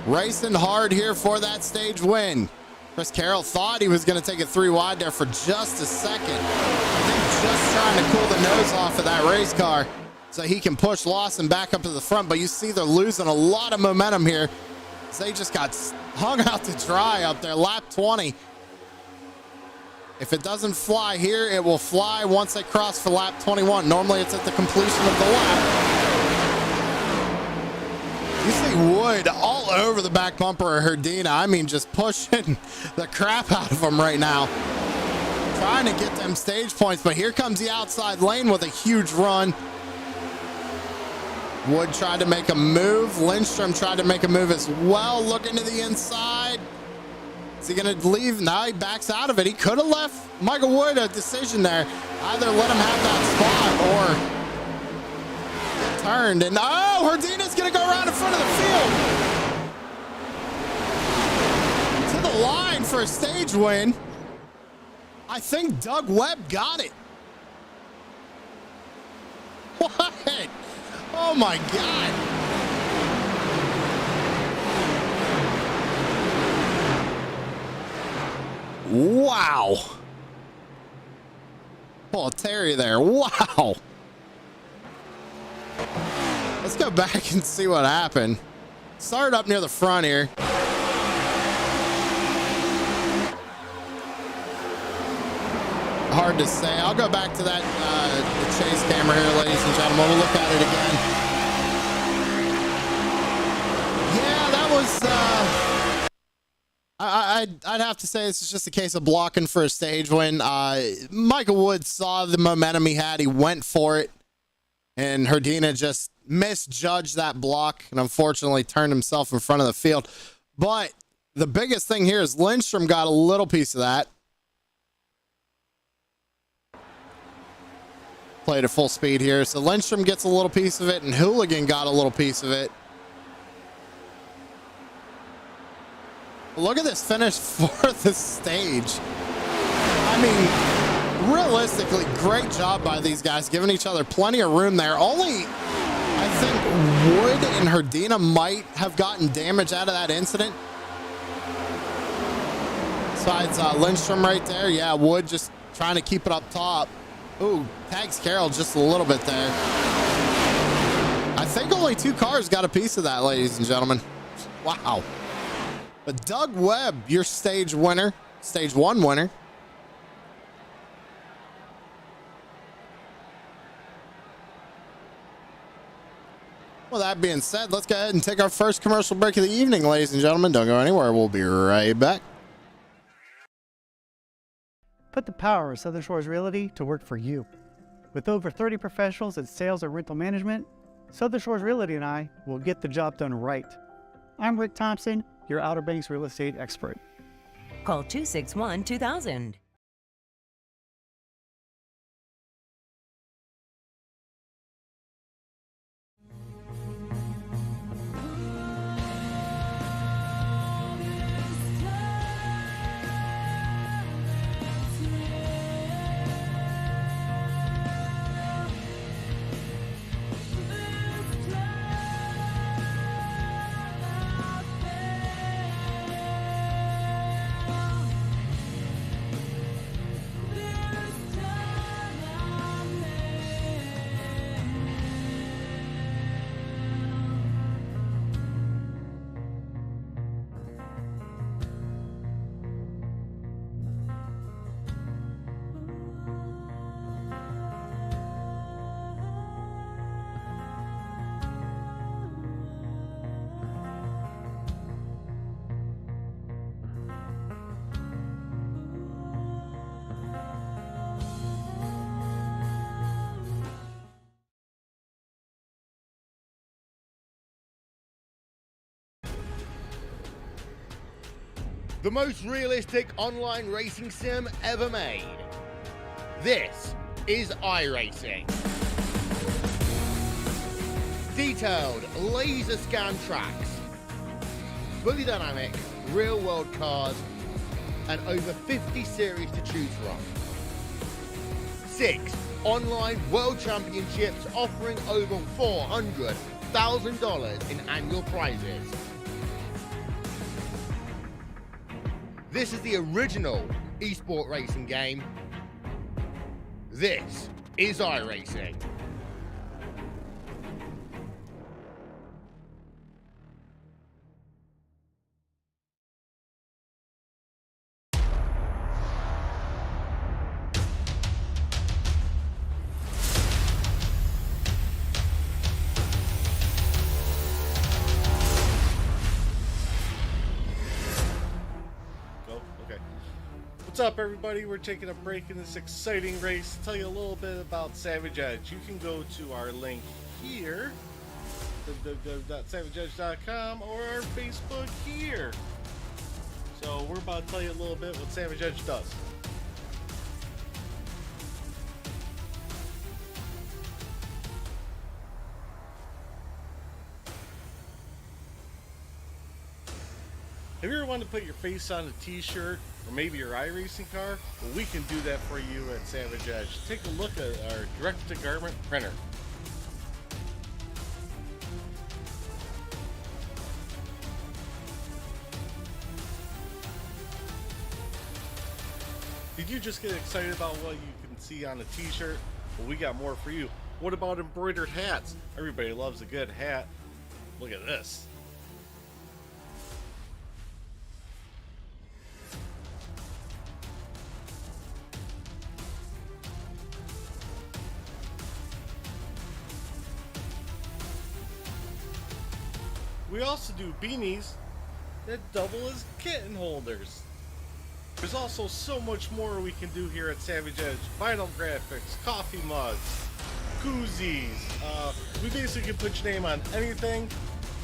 Racing hard here for that stage win. Chris Carroll thought he was going to take it 3 wide there for just a second. I think just trying to cool the nose off of that race car so he can push Lawson back up to the front. But you see they're losing a lot of momentum here. They just got hung out to dry up there. Lap 20. If it doesn't fly here, it will fly once they cross for lap 21. Normally it's at the completion of the lap. You see Wood all over the back bumper of Herdina. I mean, just pushing the crap out of him right now. Trying to get them stage points, but here comes the outside lane with a huge run. Wood tried to make a move. Lindstrom tried to make a move as well. Looking to the inside. Is he going to leave? No, he backs out of it. He could have left Michael Wood a decision there. Either let him have that spot or turned. And oh, Herdina's going to go around in front of the field. To the line for a stage win. I think Doug Webb got it. What? Oh my God. Wow. Oh, Terry there. Wow. Let's go back and see what happened. Started up near the front here. Hard to say. I'll go back to that the chase camera here, ladies and gentlemen. We'll look at it again. Yeah, that was I'd have to say this is just a case of blocking for a stage win. Michael Wood saw the momentum he had. He went for it, and Herdina just misjudged that block and unfortunately turned himself in front of the field. But the biggest thing here is Lindstrom got a little piece of that. Played at full speed here. So Lindstrom gets a little piece of it and Hooligan got a little piece of it. Look at this finish for the stage. I mean, realistically, great job by these guys, giving each other plenty of room there. Only, I think, Wood and Herdina might have gotten damage out of that incident. Besides Lindstrom right there. Yeah, Wood just trying to keep it up top. Ooh, tags Carroll just a little bit there. I think only 2 cars got a piece of that, ladies and gentlemen. Wow. But Doug Webb, your stage winner, stage 1 winner. Well, that being said, let's go ahead and take our first commercial break of the evening, ladies and gentlemen. Don't go anywhere. We'll be right back. Put the power of Southern Shores Realty to work for you. With over 30 professionals in sales and rental management, Southern Shores Realty and I will get the job done right. I'm Rick Thompson, your Outer Banks real estate expert. Call 261-2000. The most realistic online racing sim ever made. This is iRacing. Detailed laser scan tracks, fully dynamic, real world cars, and over 50 series to choose from. 6 online world championships offering over $400,000 in annual prizes. This is the original esport racing game. This is iRacing. What's up, everybody? We're taking a break in this exciting race to tell you a little bit about Savage Edge. You can go to our link here, www.savageedge.com, or our Facebook here. So we're about to tell you a little bit what Savage Edge does. Have you ever wanted to put your face on a t-shirt or maybe your iRacing car? Well, we can do that for you at Savage Edge. Take a look at our direct-to-garment printer. Did you just get excited about what you can see on a t-shirt? Well, we got more for you. What about embroidered hats? Everybody loves a good hat. Look at this. We also do beanies that double as kitten holders. There's also so much more we can do here at Savage Edge. Vinyl graphics, coffee mugs, koozies. We basically can put your name on anything.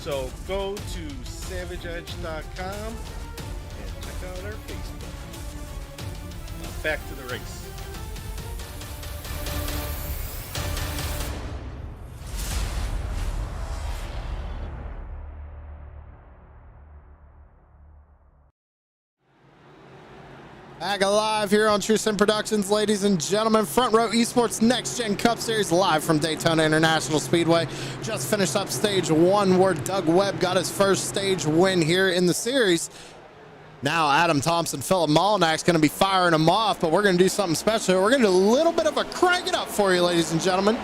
So go to savageedge.com and check out our Facebook. Now back to the race. Back alive here on True Sim Productions, ladies and gentlemen. Front Row Esports Next Gen Cup Series live from Daytona International Speedway. Just finished up stage 1 where Doug Webb got his first stage win here in the series. Now Adam Thompson, Philip Molyneux going to be firing them off, but we're going to do something special. We're going to do a little bit of a crank it up for you, ladies and gentlemen.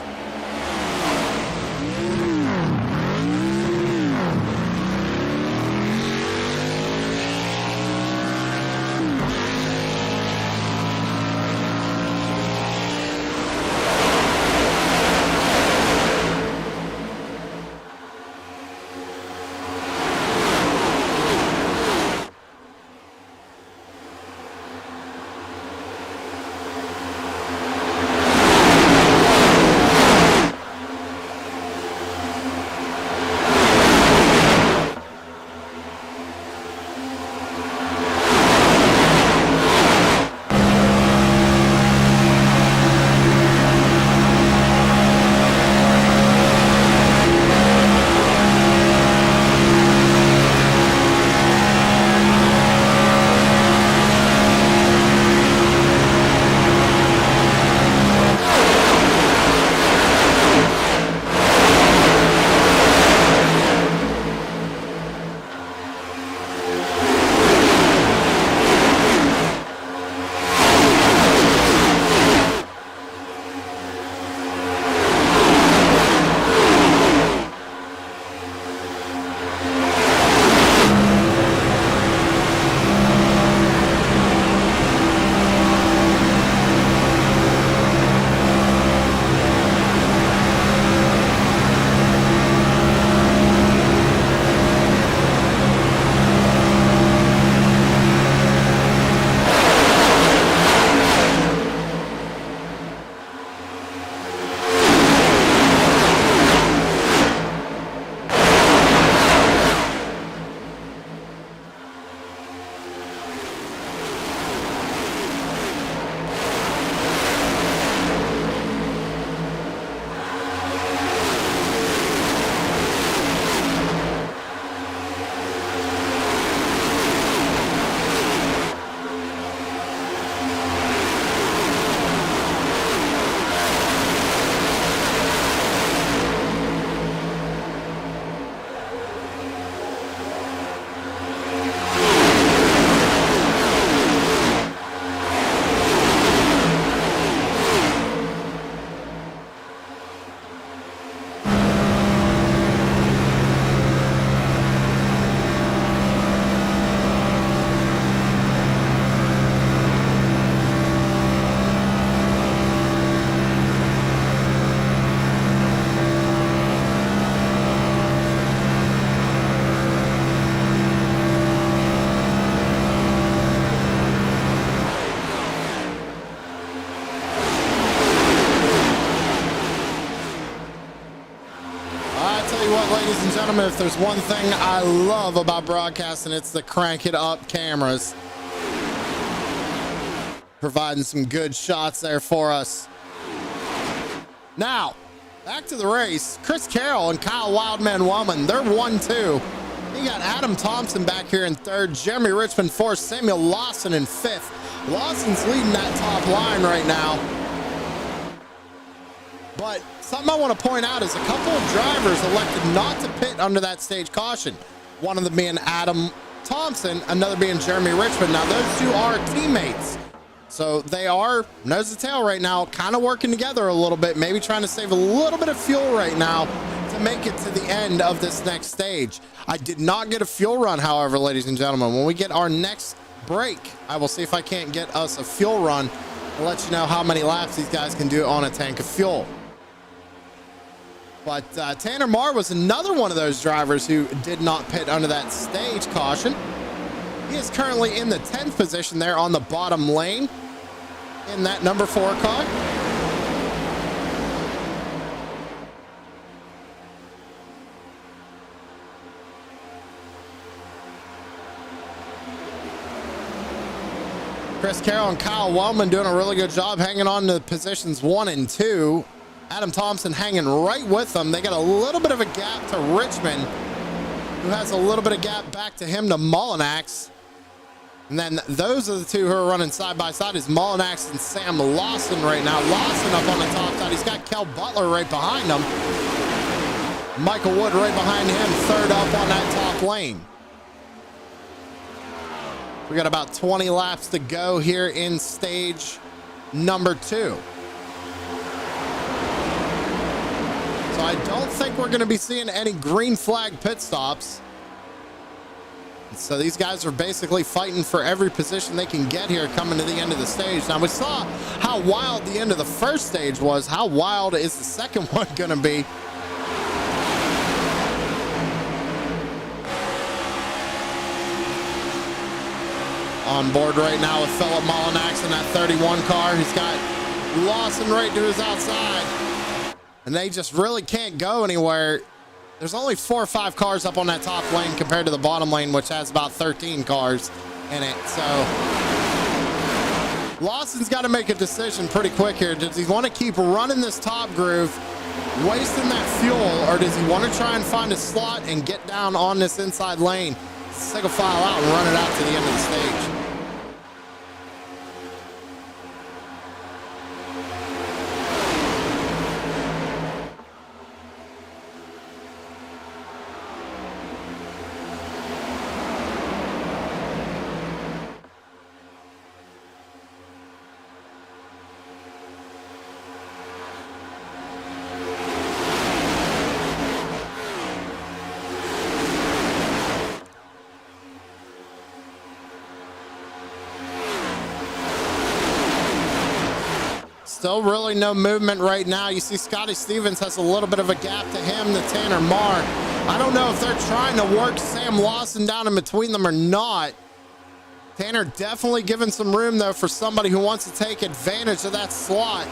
gentlemen, if there's one thing I love about broadcasting, it's the crank it up cameras. Providing some good shots there for us. Now, back to the race. Chris Carroll and Kyle Wildman Wellman, they're 1-2. You got Adam Thompson back here in third, Jeremy Richmond fourth, Samuel Lawson in fifth. Lawson's leading that top line right now. But something I want to point out is a couple of drivers elected not to pit under that stage caution. One of them being Adam Thompson, another being Jeremy Richmond. Now, those two are teammates. So they are nose to tail right now, kind of working together a little bit, maybe trying to save a little bit of fuel right now to make it to the end of this next stage. I did not get a fuel run, however, ladies and gentlemen. When we get our next break, I will see if I can't get us a fuel run and let you know how many laps these guys can do on a tank of fuel. But Tanner Marr was another one of those drivers who did not pit under that stage caution. He is currently in the 10th position there on the bottom lane in that number 4 car. Chris Carroll and Kyle Wellman doing a really good job hanging on to positions 1 and 2. Adam Thompson hanging right with them. They got a little bit of a gap to Richmond, who has a little bit of gap back to him to Mullinax. And then those are the two who are running side by side is Mullinax and Sam Lawson right now. Lawson up on the top side. He's got Kel Butler right behind him. Michael Wood right behind him, third up on that top lane. We got about 20 laps to go here in stage number 2. So I don't think we're going to be seeing any green flag pit stops. So these guys are basically fighting for every position they can get here coming to the end of the stage. Now, we saw how wild the end of the first stage was. How wild is the second one going to be? On board right now with Philip Mullinax in that 31 car. He's got Lawson right to his outside. And they just really can't go anywhere. There's only 4 or 5 cars up on that top lane compared to the bottom lane, which has about 13 cars in it. So Lawson's got to make a decision pretty quick here. Does he want to keep running this top groove, wasting that fuel, or does he want to try and find a slot and get down on this inside lane, single file out and run it out to the end of the stage? Still really no movement right now. You see Scotty Stevens has a little bit of a gap to him, to Tanner Marr. I don't know if they're trying to work Sam Lawson down in between them or not. Tanner definitely giving some room, though, for somebody who wants to take advantage of that slot.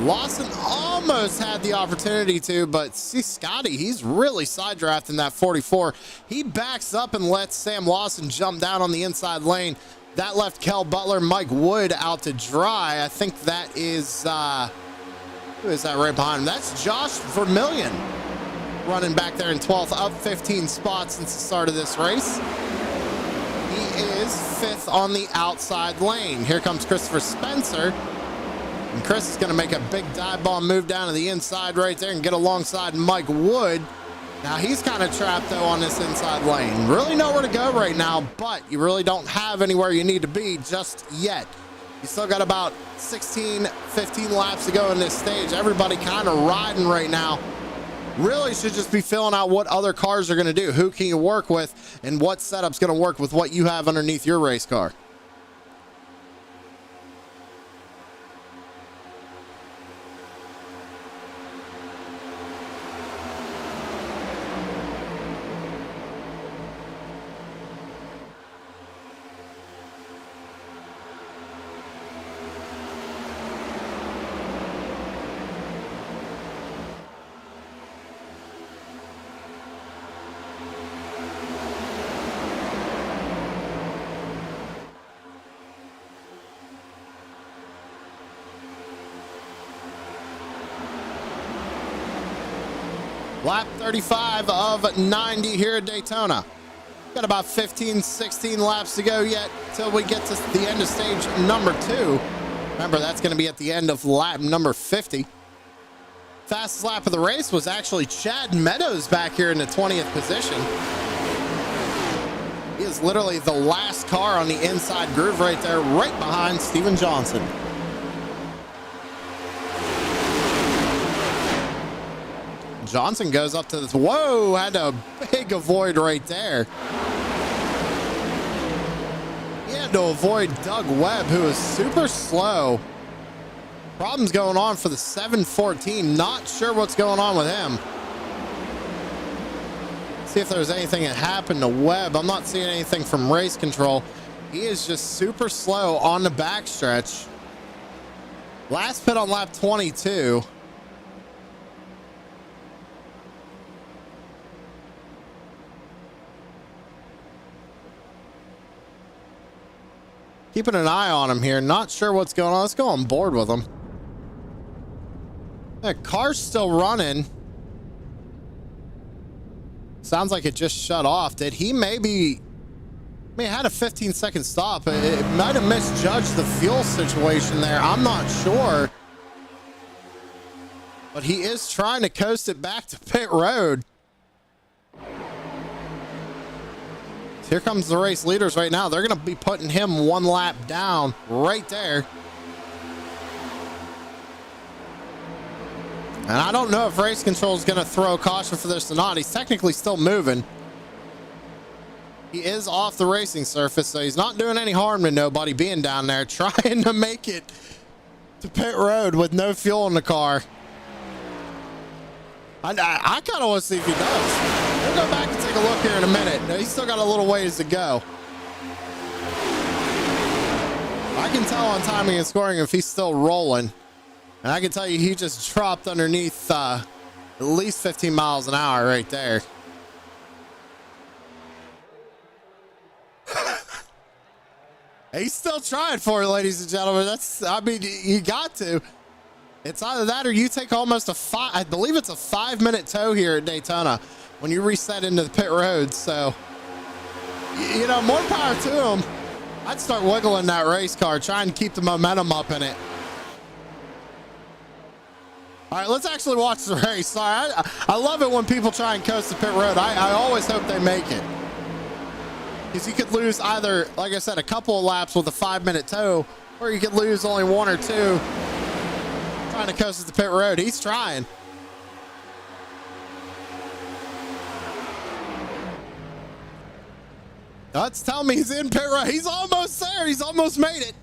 Lawson almost had the opportunity to, but see Scotty, he's really side drafting that 44. He backs up and lets Sam Lawson jump down on the inside lane. That left Kel Butler, Mike Wood out to dry. I think that is, who is that right behind him? That's Josh Vermillion running back there in 12th, up 15 spots since the start of this race. He is 5th on the outside lane. Here comes Christopher Spencer. And Chris is going to make a big dive bomb move down to the inside right there and get alongside Mike Wood. Now he's kind of trapped though on this inside lane. Really nowhere to go right now, but you really don't have anywhere you need to be just yet. You still got about 16, 15 laps to go in this stage. Everybody kind of riding right now. Really should just be filling out what other cars are going to do. Who can you work with and what setup's going to work with what you have underneath your race car. Lap 35 of 90 here at Daytona. Got about 15, 16 laps to go yet till we get to the end of stage number 2. Remember, that's going to be at the end of lap number 50. Fastest lap of the race was actually Chad Meadows back here in the 20th position. He is literally the last car on the inside groove right there, right behind Steven Johnson. Johnson goes up to this. Whoa, had a big avoid right there. He had to avoid Doug Webb, who is super slow. Problems going on for the 714. Not sure what's going on with him. See if there's anything that happened to Webb. I'm not seeing anything from race control. He is just super slow on the backstretch. Last pit on lap 22. Keeping an eye on him here. Not sure what's going on. Let's go on board with him. That car's still running. Sounds like it just shut off. Did he maybe... I mean, it had a 15-second stop. It might have misjudged the fuel situation there. I'm not sure. But he is trying to coast it back to pit road. Here comes the race leaders right now. They're going to be putting him one lap down right there. And I don't know if race control is going to throw a caution for this or not. He's technically still moving. He is off the racing surface, so he's not doing any harm to nobody being down there trying to make it to pit road with no fuel in the car. I kind of want to see if he does. We'll go back and take a look here in a minute. He's still got a little ways to go. I can tell on timing and scoring if he's still rolling. And I can tell you he just dropped underneath at least 15 miles an hour right there. He's still trying for it, ladies and gentlemen. I mean, you got to. It's either that or you take almost I believe it's a 5-minute tow here at Daytona when you reset into the pit road. So, you know, more power to him. I'd start wiggling that race car, trying to keep the momentum up in it. All right, let's actually watch the race. Sorry, I love it when people try and coast the pit road. I always hope they make it. Because you could lose either, like I said, a couple of laps with a 5-minute tow, or you could lose only 1 or 2 trying to coast the pit road. He's trying. Let's tell me he's in pit road. He's almost there. He's almost made it.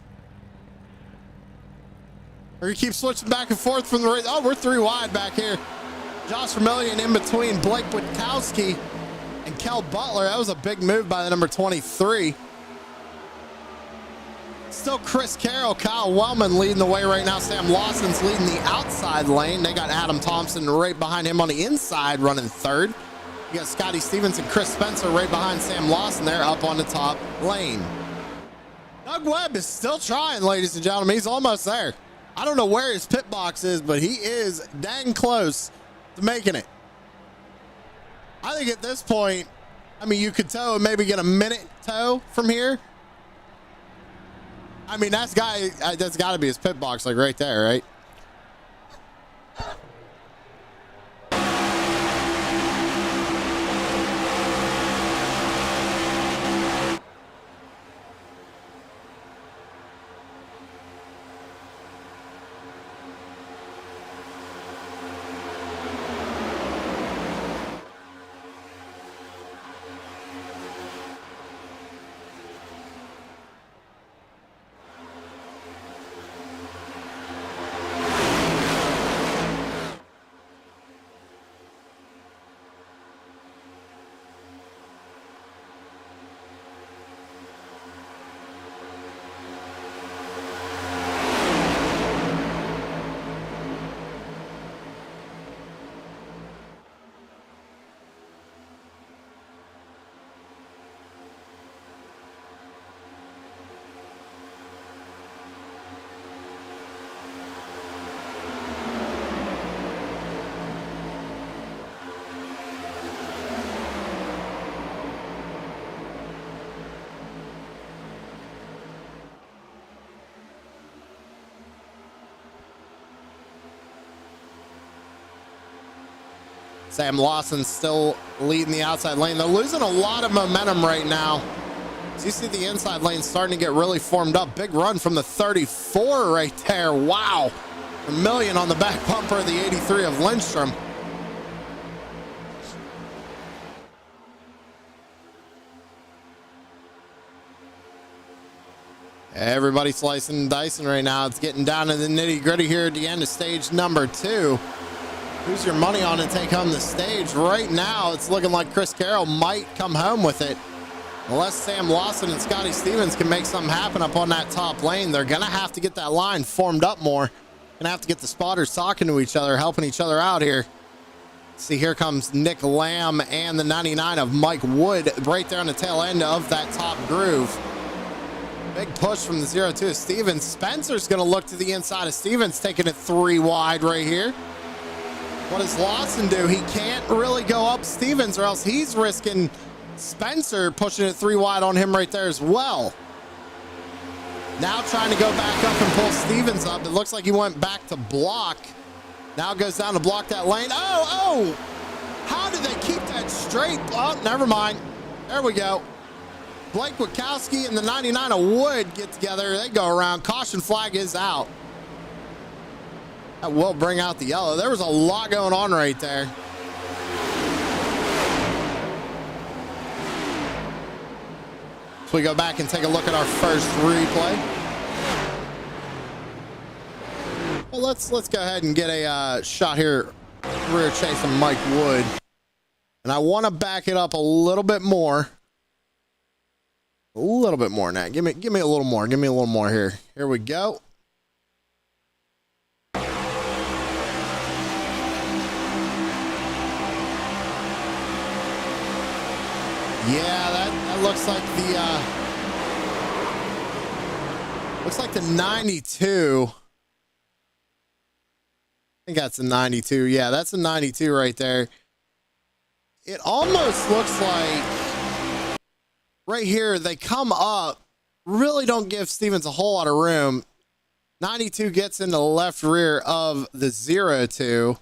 Or you keep switching back and forth from the race. Oh, we're 3 wide back here. Josh Vermillion in between Blake Witkowski and Kel Butler. That was a big move by the number 23. Still Chris Carroll, Kyle Wellman leading the way right now. Sam Lawson's leading the outside lane. They got Adam Thompson right behind him on the inside running third. You got Scotty Stevens and Chris Spencer right behind Sam Lawson there up on the top lane. Doug Webb is still trying, ladies and gentlemen. He's almost there. I don't know where his pit box is, but he is dang close to making it. I think at this point, I mean, you could tow and maybe get a minute tow from here. I mean, that's got to be his pit box, like right there, right? Sam Lawson still leading the outside lane. They're losing a lot of momentum right now. So you see the inside lane starting to get really formed up. Big run from the 34 right there. Wow. A million on the back bumper of the 83 of Lindstrom. Everybody slicing and dicing right now. It's getting down to the nitty gritty here at the end of stage number 2. Who's your money on to take home the stage? Right now, it's looking like Chris Carroll might come home with it. Unless Sam Lawson and Scotty Stevens can make something happen up on that top lane, they're going to have to get that line formed up more. Going to have to get the spotters talking to each other, helping each other out here. See, here comes Nick Lamb and the 99 of Mike Wood right there on the tail end of that top groove. Big push from the 0-2 of Stevens. Spencer's going to look to the inside of Stevens, taking it 3 wide right here. What does Lawson do? He can't really go up Stevens, or else he's risking Spencer pushing it 3 wide on him right there as well. Now trying to go back up and pull Stevens up. It looks like he went back to block. Now goes down to block that lane. Oh! How did they keep that straight? Oh, never mind. There we go. Blake Wachowski and the 99 of Wood get together. They go around. Caution flag is out. That will bring out the yellow. There was a lot going on right there. So we go back and take a look at our first replay. Well, let's go ahead and get a shot here. Rear chase of Mike Wood. And I want to back it up a little bit more. A little bit more now. Give me a little more. Give me a little more here. Here we go. Yeah, that looks like the 92. I think that's a 92. Yeah, that's a 92 right there. It almost looks like right here they come up, really don't give Stevens a whole lot of room. 92 gets in the left rear of the 0-2.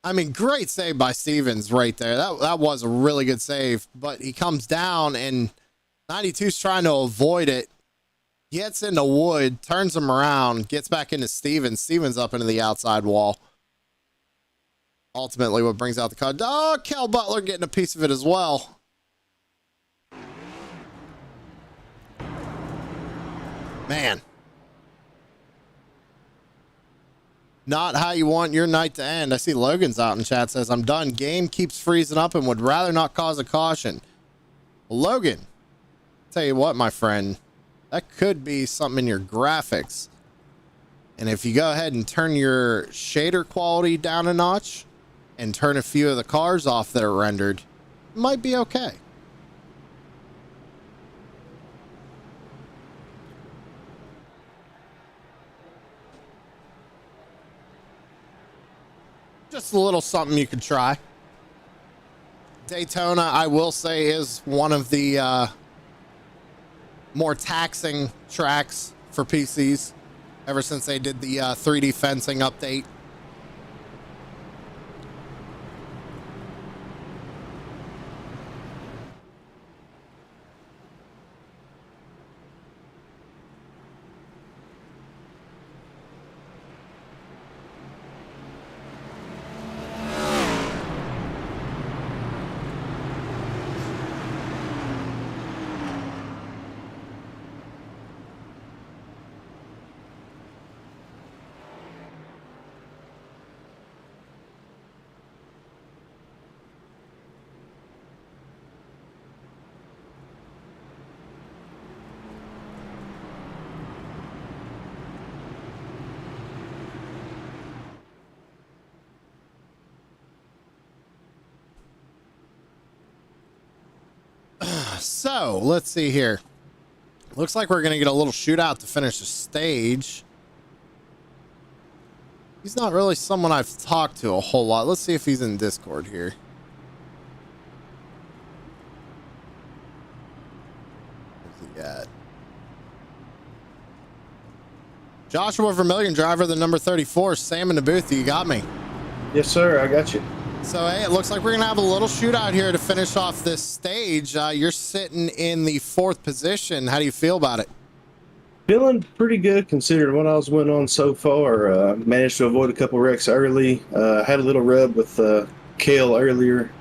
I mean, great save by Stevens right there. That was a really good save, but he comes down and 92's trying to avoid it. Gets into Wood, turns him around, gets back into Stevens. Stevens up into the outside wall. Ultimately, what brings out the car. Oh, Kel Butler getting a piece of it as well. Man. Not how you want your night to end. I see Logan's out in chat, says, I'm done. Game keeps freezing up and would rather not cause a caution. Well, Logan, tell you what, my friend, that could be something in your graphics. And if you go ahead and turn your shader quality down a notch and turn a few of the cars off that are rendered, it might be okay. Just a little something you could try. Daytona, I will say, is one of the more taxing tracks for PCs ever since they did the 3D fencing update. So let's see here. Looks like we're going to get a little shootout to finish the stage. He's not really someone I've talked to a whole lot. Let's see if he's in Discord here. Where's he at? Joshua Vermillion, driver, the number 34. Sam in the booth. You got me. Yes, sir. I got you. So, hey, it looks like we're going to have a little shootout here to finish off this stage. You're sitting in the 4th position. How do you feel about it? Feeling pretty good considering what I was went on so far. Managed to avoid a couple wrecks early. Had a little rub with Kale earlier.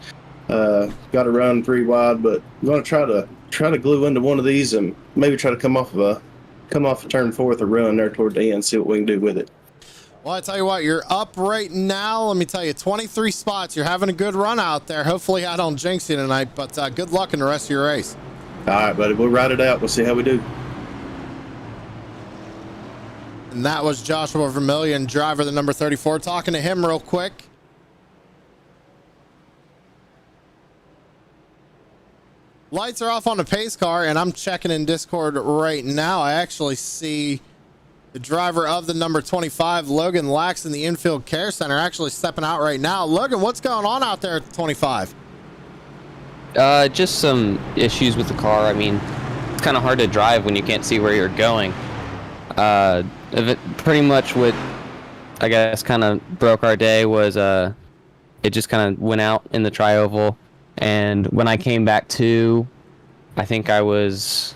Got to run pretty wide, but I'm going to try to glue into one of these and maybe try to come off of turn 4th or run there toward the end, see what we can do with it. Well, I tell you what, you're up right now. Let me tell you, 23 spots. You're having a good run out there. Hopefully I don't jinx you tonight, but good luck in the rest of your race. All right, buddy. We'll ride it out. We'll see how we do. And that was Joshua Vermillion, driver the number 34. Talking to him real quick. Lights are off on the pace car, and I'm checking in Discord right now. I actually see the driver of the number 25, Logan Lax, in the infield care center, actually stepping out right now. Logan, what's going on out there at 25? Just some issues with the car. I mean, it's kind of hard to drive when you can't see where you're going. Pretty much what I guess kind of broke our day was it just kind of went out in the tri-oval, and when I came back to, I think I was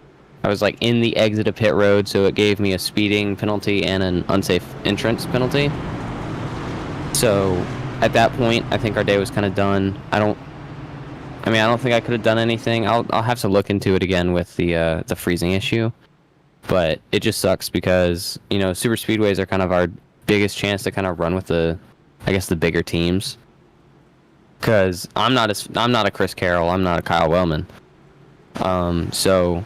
like in the exit of pit road, so it gave me a speeding penalty and an unsafe entrance penalty. So at that point, I think our day was kind of done. I don't think I could have done anything. I'll have to look into it again with the freezing issue. But it just sucks because, you know, super speedways are kind of our biggest chance to kind of run with the bigger teams. Because I'm not a Chris Carroll, I'm not a Kyle Wellman. So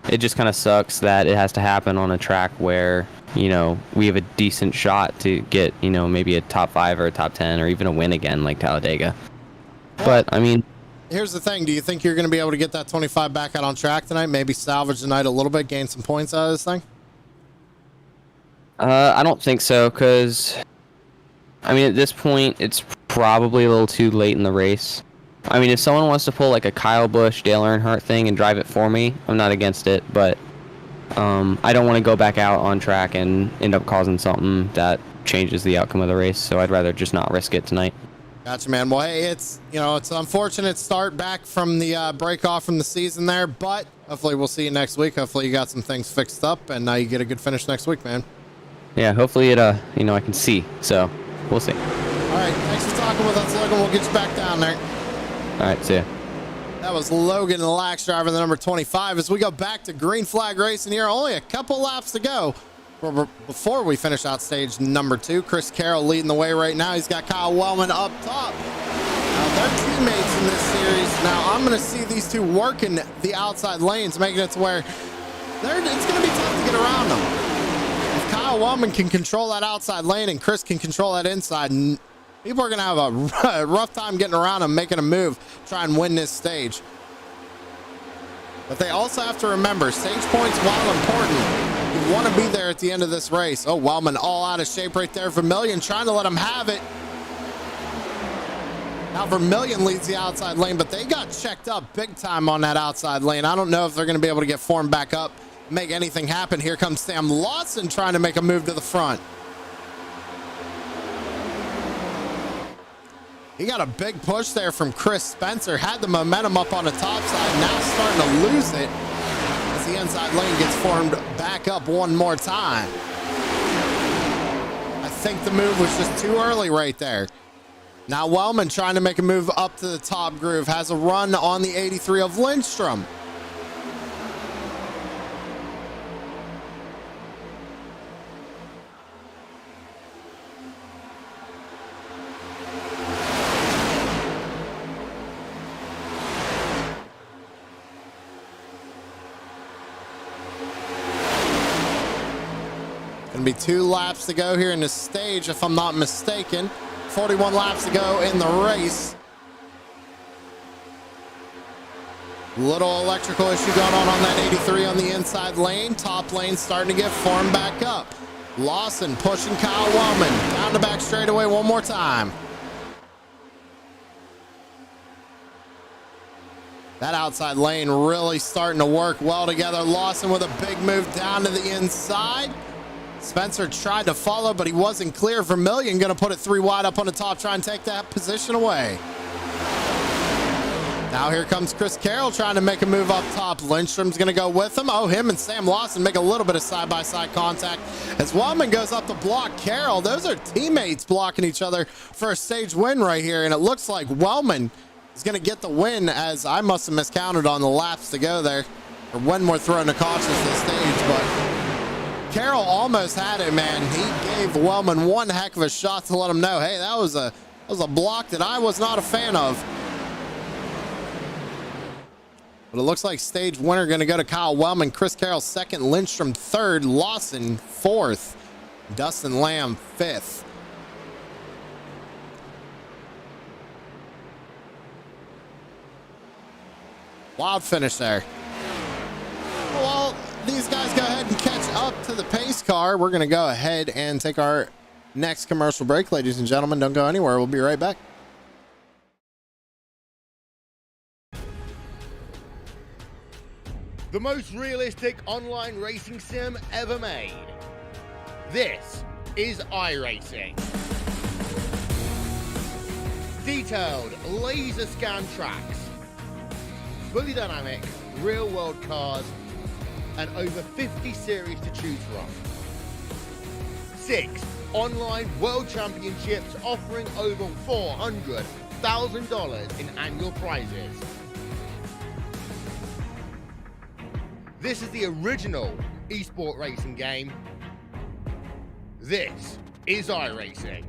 it just kind of sucks that it has to happen on a track where, you know, we have a decent shot to get, you know, maybe a top 5 or a top 10 or even a win again like Talladega. But I mean, here's the thing. Do you think you're going to be able to get that 25 back out on track tonight? Maybe salvage the night a little bit, gain some points out of this thing? I don't think so, because, I mean, at this point, it's probably a little too late in the race. I mean, if someone wants to pull like a Kyle Busch, Dale Earnhardt thing and drive it for me, I'm not against it, but I don't want to go back out on track and end up causing something that changes the outcome of the race, so I'd rather just not risk it tonight. Gotcha, man. Well, hey, it's an unfortunate start back from the break off from the season there, but hopefully we'll see you next week. Hopefully you got some things fixed up and you get a good finish next week, man. Yeah, hopefully it, I can see, so we'll see. All right, thanks for talking with us, Logan. We'll get you back down there. All right, see ya. That was Logan Lax, driver the number 25. As we go back to green flag racing here, only a couple laps to go before we finish out stage number 2. Chris Carroll leading the way right now. He's got Kyle Wellman up top. Now, they're teammates in this series. Now, I'm going to see these two working the outside lanes, making it to where it's going to be tough to get around them. If Kyle Wellman can control that outside lane and Chris can control that inside, people are going to have a rough time getting around him, making a move, try and win this stage. But they also have to remember, stage points, while important, you want to be there at the end of this race. Oh, Wellman all out of shape right there. Vermillion trying to let him have it. Now Vermillion leads the outside lane, but they got checked up big time on that outside lane. I don't know if they're going to be able to get formed back up, make anything happen. Here comes Sam Lawson trying to make a move to the front. He got a big push there from Chris Spencer. Had the momentum up on the top side. Now starting to lose it as the inside lane gets formed back up one more time. I think the move was just too early right there. Now Wellman trying to make a move up to the top groove. Has a run on the 83 of Lindstrom. Gonna be 2 laps to go here in this stage, if I'm not mistaken. 41 laps to go in the race. Little electrical issue going on that 83 on the inside lane. Top lane starting to get formed back up. Lawson pushing Kyle Wellman down the back straightaway one more time. That outside lane really starting to work well together. Lawson with a big move down to the inside. Spencer tried to follow, but he wasn't clear. Vermillion going to put it 3 wide up on the top, try and take that position away. Now here comes Chris Carroll trying to make a move up top. Lindstrom's going to go with him. Oh, him and Sam Lawson make a little bit of side-by-side contact as Wellman goes up to block Carroll. Those are teammates blocking each other for a stage win right here, and it looks like Wellman is going to get the win, as I must have miscounted on the laps to go there, or when we're throwing the cautions to the stage, but Carroll almost had it, man. He gave Wellman one heck of a shot to let him know, hey, that was a block that I was not a fan of. But it looks like stage winner going to go to Kyle Wellman. Chris Carroll second, Lindstrom third, Lawson fourth, Dustin Lamb fifth. Wild finish there. Well, these guys go ahead and catch up to the pace car. We're going to go ahead and take our next commercial break, ladies and gentlemen. Don't go anywhere. We'll be right back. The most realistic online racing sim ever made. This is iRacing. Detailed laser scan tracks, fully dynamic, real world cars, and over 50 series to choose from. 6 online world championships offering over $400,000 in annual prizes. This is the original esport racing game. This is iRacing.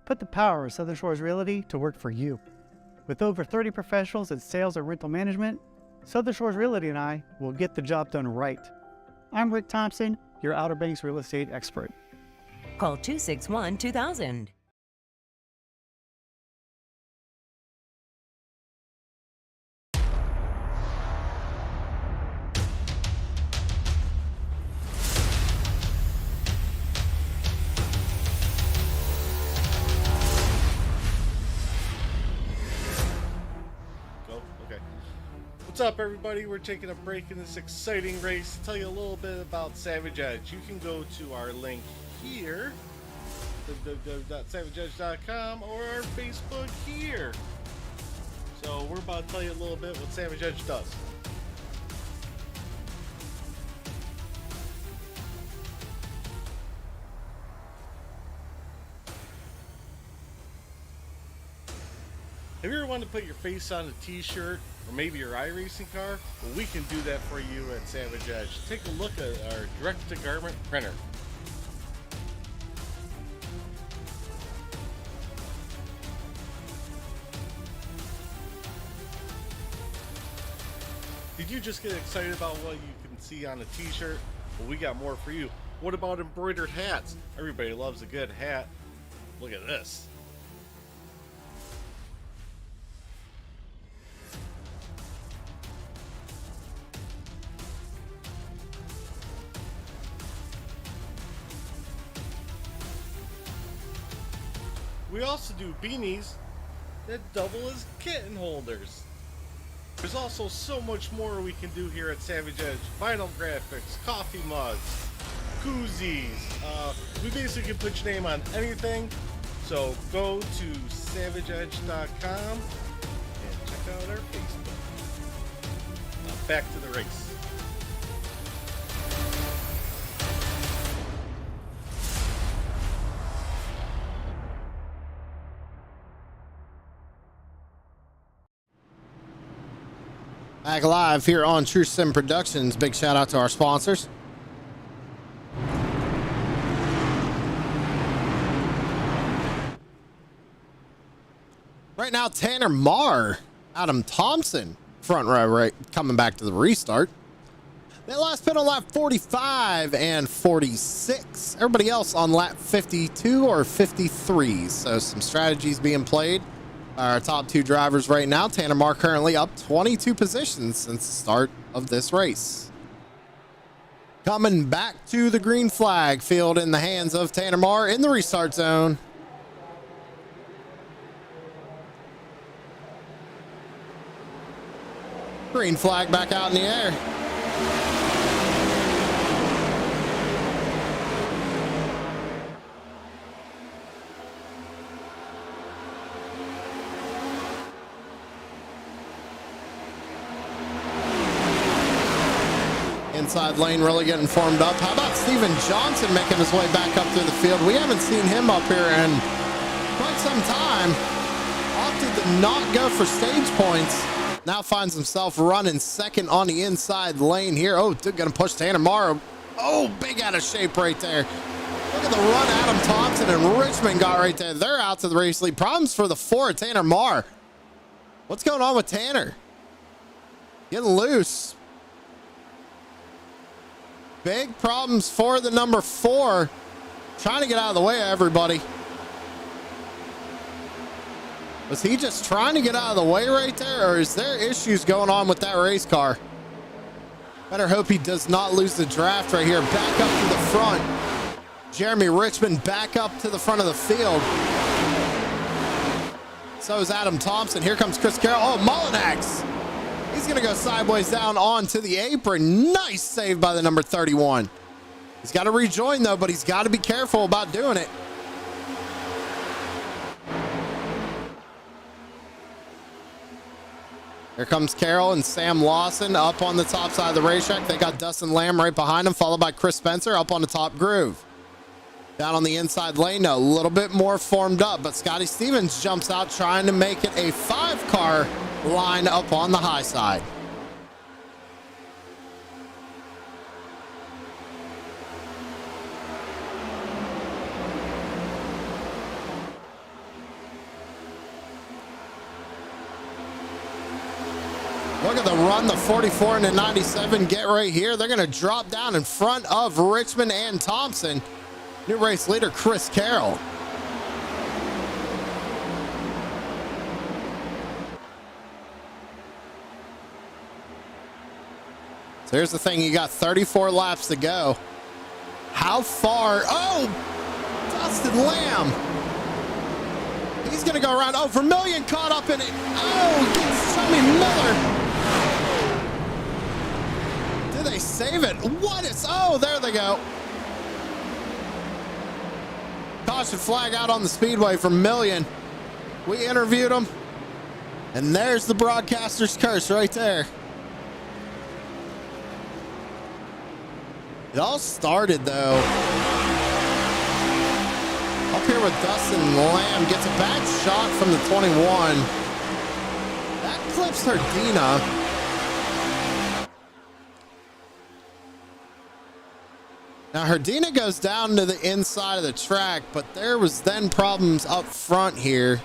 Put the power of Southern Shores Realty to work for you. With over 30 professionals in sales and rental management, Southern Shores Realty and I will get the job done right. I'm Rick Thompson, your Outer Banks real estate expert. Call 261-2000. What's up, everybody? We're taking a break in this exciting race to tell you a little bit about Savage Edge. You can go to our link here, www.savageedge.com, or our Facebook here. So we're about to tell you a little bit what Savage Edge does. Have you ever wanted to put your face on a t-shirt or maybe your iRacing car? Well, we can do that for you at Savage Edge. Take a look at our direct-to-garment printer. Did you just get excited about what you can see on a t-shirt? Well, we got more for you. What about embroidered hats? Everybody loves a good hat. Look at this. We also do beanies that double as kitten holders. There's also so much more we can do here at Savage Edge. Vinyl graphics, coffee mugs, koozies. We basically can put your name on anything. So go to savageedge.com and check out our Facebook. Now back to the race. Back live here on True Sim Productions. Big shout out to our sponsors. Right now, Tanner Marr, Adam Thompson, front row right, coming back to the restart. They last pit on lap 45 and 46. Everybody else on lap 52 or 53. So some strategies being played. Our top two drivers right now. Tanner Marr currently up 22 positions since the start of this race. Coming back to the green flag field in the hands of Tanner Marr in the restart zone. Green flag back out in the air. Inside lane really getting formed up. How about Steven Johnson making his way back up through the field? We haven't seen him up here in quite some time. Opted to not go for stage points. Now finds himself running second on the inside lane here. Oh, gonna push Tanner Marr. Oh, big out of shape right there. Look at the run Adam Thompson and Richmond got right there. They're out to the race lead. Problems for the 4, Tanner Marr. What's going on with Tanner? Getting loose. Big problems for the number 4. Trying to get out of the way of everybody. Was he just trying to get out of the way right there, or is there issues going on with that race car? Better hope he does not lose the draft right here. Back up to the front. Jeremy Richmond back up to the front of the field. So is Adam Thompson. Here comes Chris Carroll. Oh, Mullinax. He's going to go sideways down onto the apron. Nice save by the number 31. He's got to rejoin, though, but he's got to be careful about doing it. Here comes Carroll and Sam Lawson up on the top side of the racetrack. They got Dustin Lamb right behind him, followed by Chris Spencer up on the top groove. Down on the inside lane, a little bit more formed up, but Scotty Stevens jumps out trying to make it a 5-car line up on the high side. Look at the run the 44 and the 97 get right here. They're going to drop down in front of Richmond and Thompson. New race leader Chris Carroll. So here's the thing, you got 34 laps to go. How far? Oh, Dustin Lamb. He's going to go around. Oh, Vermillion caught up in it. Oh, gets Tommy Miller. Did they save it? What is? Oh, there they go. Caution flag out on the speedway for Vermillion. We interviewed him, and there's the broadcaster's curse right there. It all started, though, up here with Dustin Lamb. Gets a bad shot from the 21. That clips Herdina. Now, Herdina goes down to the inside of the track, but there was then problems up front here.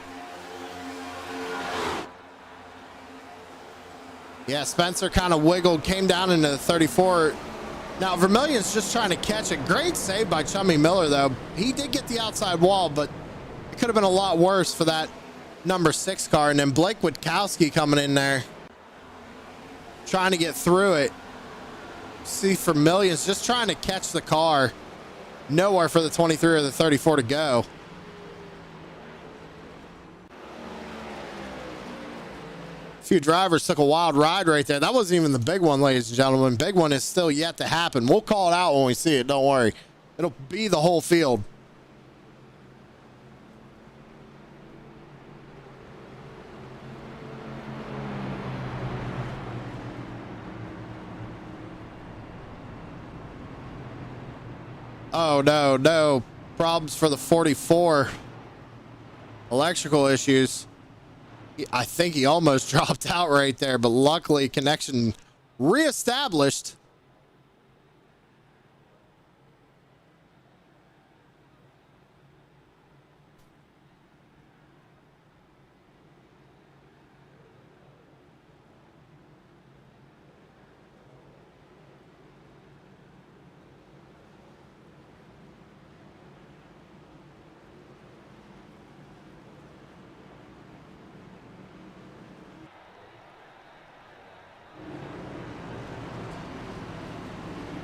Yeah, Spencer kind of wiggled, came down into the 34. Now, Vermillion's just trying to catch it. Great save by Chummy Miller, though. He did get the outside wall, but it could have been a lot worse for that number 6 car. And then Blake Witkowski coming in there, trying to get through it. See, Vermillion's just trying to catch the car. Nowhere for the 23 or the 34 to go. Few drivers took a wild ride right there. That wasn't even the big one, ladies and gentlemen. Big one is still yet to happen. We'll call it out when we see it. Don't worry. It'll be the whole field. Oh, no. Problems for the 44. Electrical issues. I think he almost dropped out right there, but luckily connection reestablished.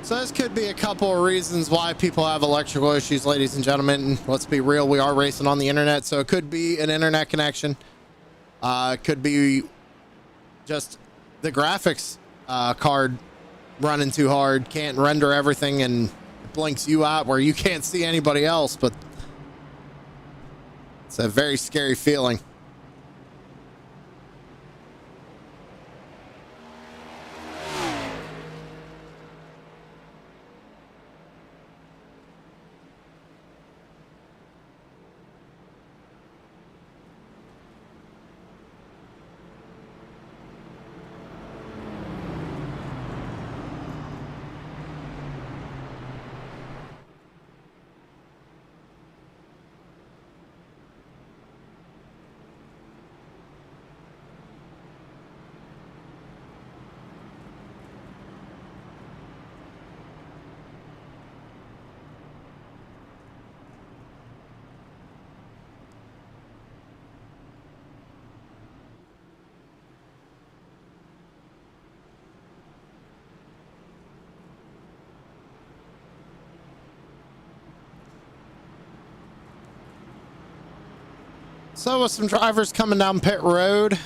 So this could be a couple of reasons why people have electrical issues, ladies and gentlemen. Let's be real, we are racing on the internet, so it could be an internet connection. It could be just the graphics card running too hard, can't render everything, and it blinks you out where you can't see anybody else, but it's a very scary feeling. So with some drivers coming down pit road,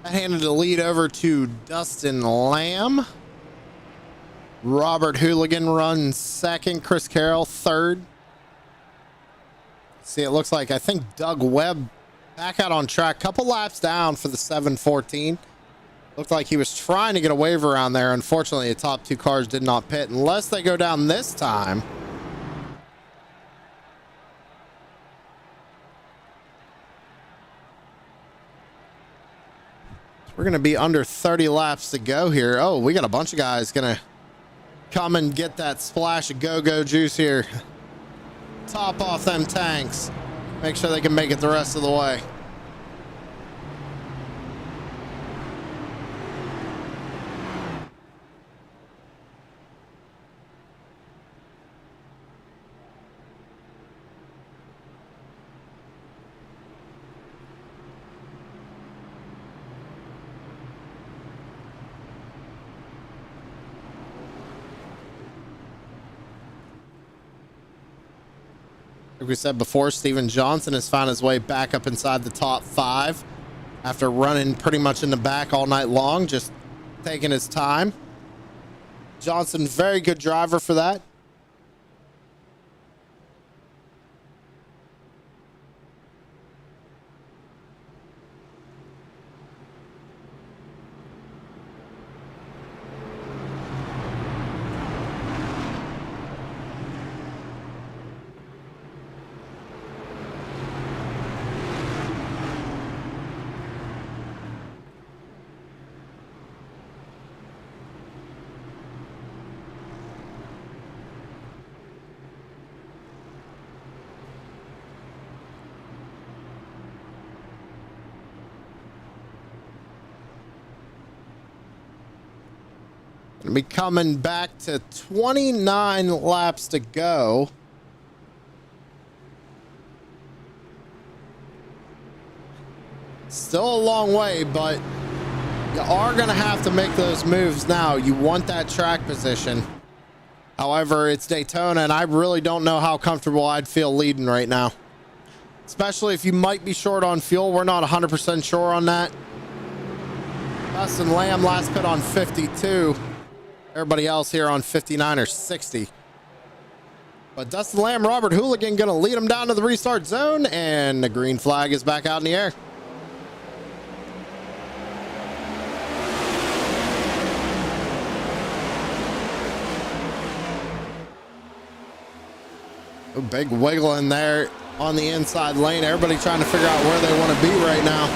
I handed the lead over to Dustin Lamb. Robert Hooligan runs second. Chris Carroll third. See, it looks like I think Doug Webb back out on track. Couple laps down for the 714. Looked like he was trying to get a wave around there. Unfortunately, the top two cars did not pit unless they go down this time. We're going to be under 30 laps to go here. Oh, we got a bunch of guys going to come and get that splash of go-go juice here. Top off them tanks. Make sure they can make it the rest of the way. Like we said before, Steven Johnson has found his way back up inside the top 5 after running pretty much in the back all night long, just taking his time. Johnson, very good driver for that. Gonna be coming back to 29 laps to go. Still a long way, but you are going to have to make those moves now. You want that track position. However, it's Daytona, and I really don't know how comfortable I'd feel leading right now. Especially if you might be short on fuel. We're not 100% sure on that. Dustin Lamb last pit on 52. Everybody else here on 59 or 60. But Dustin Lamb, Robert Hooligan going to lead him down to the restart zone, and the green flag is back out in the air. A big wiggle in there on the inside lane. Everybody trying to figure out where they want to be right now.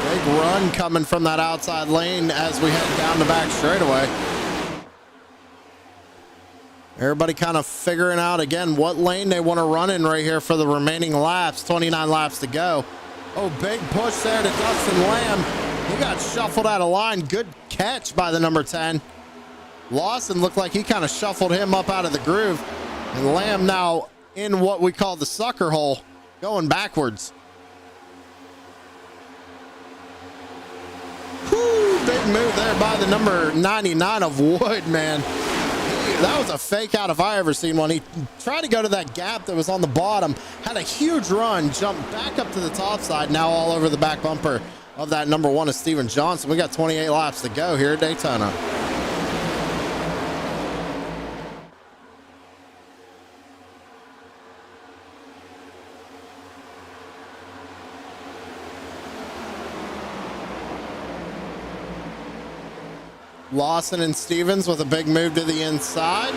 Big run coming from that outside lane as we head down the back straightaway. Everybody kind of figuring out again what lane they want to run in right here for the remaining laps. 29 laps to go. Oh, big push there to Dustin Lamb. He got shuffled out of line. Good catch by the number 10. Lawson looked like he kind of shuffled him up out of the groove. And Lamb now in what we call the sucker hole, going backwards. Whew, big move there by the number 99 of Wood, man. That was a fake out if I ever seen one. He tried to go to that gap that was on the bottom, had a huge run, jumped back up to the top side, now all over the back bumper of that number 1 is Steven Johnson. We got 28 laps to go here at Daytona. Lawson and Stevens with a big move to the inside.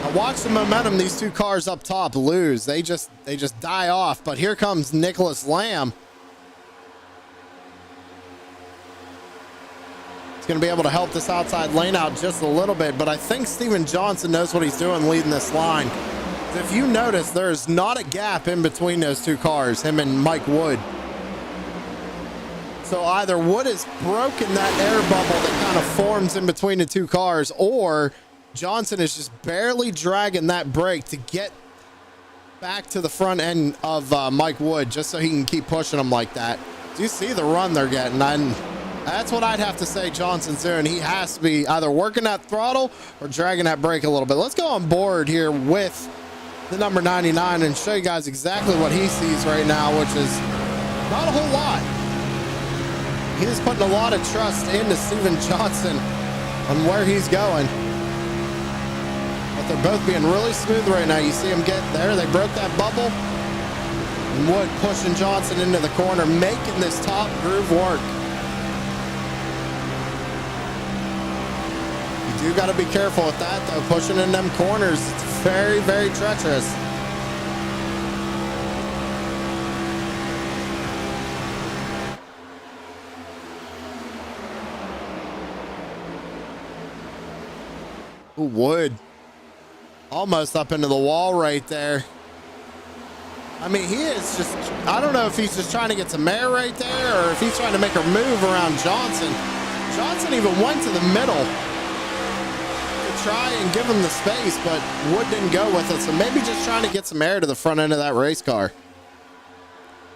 Now watch the momentum these two cars up top lose. They just die off. But here comes Nicholas Lamb. He's going to be able to help this outside lane out just a little bit. But I think Steven Johnson knows what he's doing leading this line. If you notice, there's not a gap in between those two cars, him and Mike Wood. So either Wood has broken that air bubble that kind of forms in between the two cars, or Johnson is just barely dragging that brake to get back to the front end of Mike Wood just so he can keep pushing him like that. Do you see the run they're getting? And that's what I'd have to say Johnson's doing. He has to be either working that throttle or dragging that brake a little bit. Let's go on board here with the number 99 and show you guys exactly what he sees right now, which is not a whole lot. He's putting a lot of trust into Steven Johnson on where he's going. But they're both being really smooth right now. You see him get there. They broke that bubble. And Wood pushing Johnson into the corner, making this top groove work. You do got to be careful with that, though. Pushing in them corners, it's very, very treacherous. Ooh, Wood almost up into the wall right there. I mean, he is just, I don't know if he's just trying to get some air right there or if he's trying to make a move around Johnson. Johnson even went to the middle to try and give him the space, but Wood didn't go with it. So maybe just trying to get some air to the front end of that race car.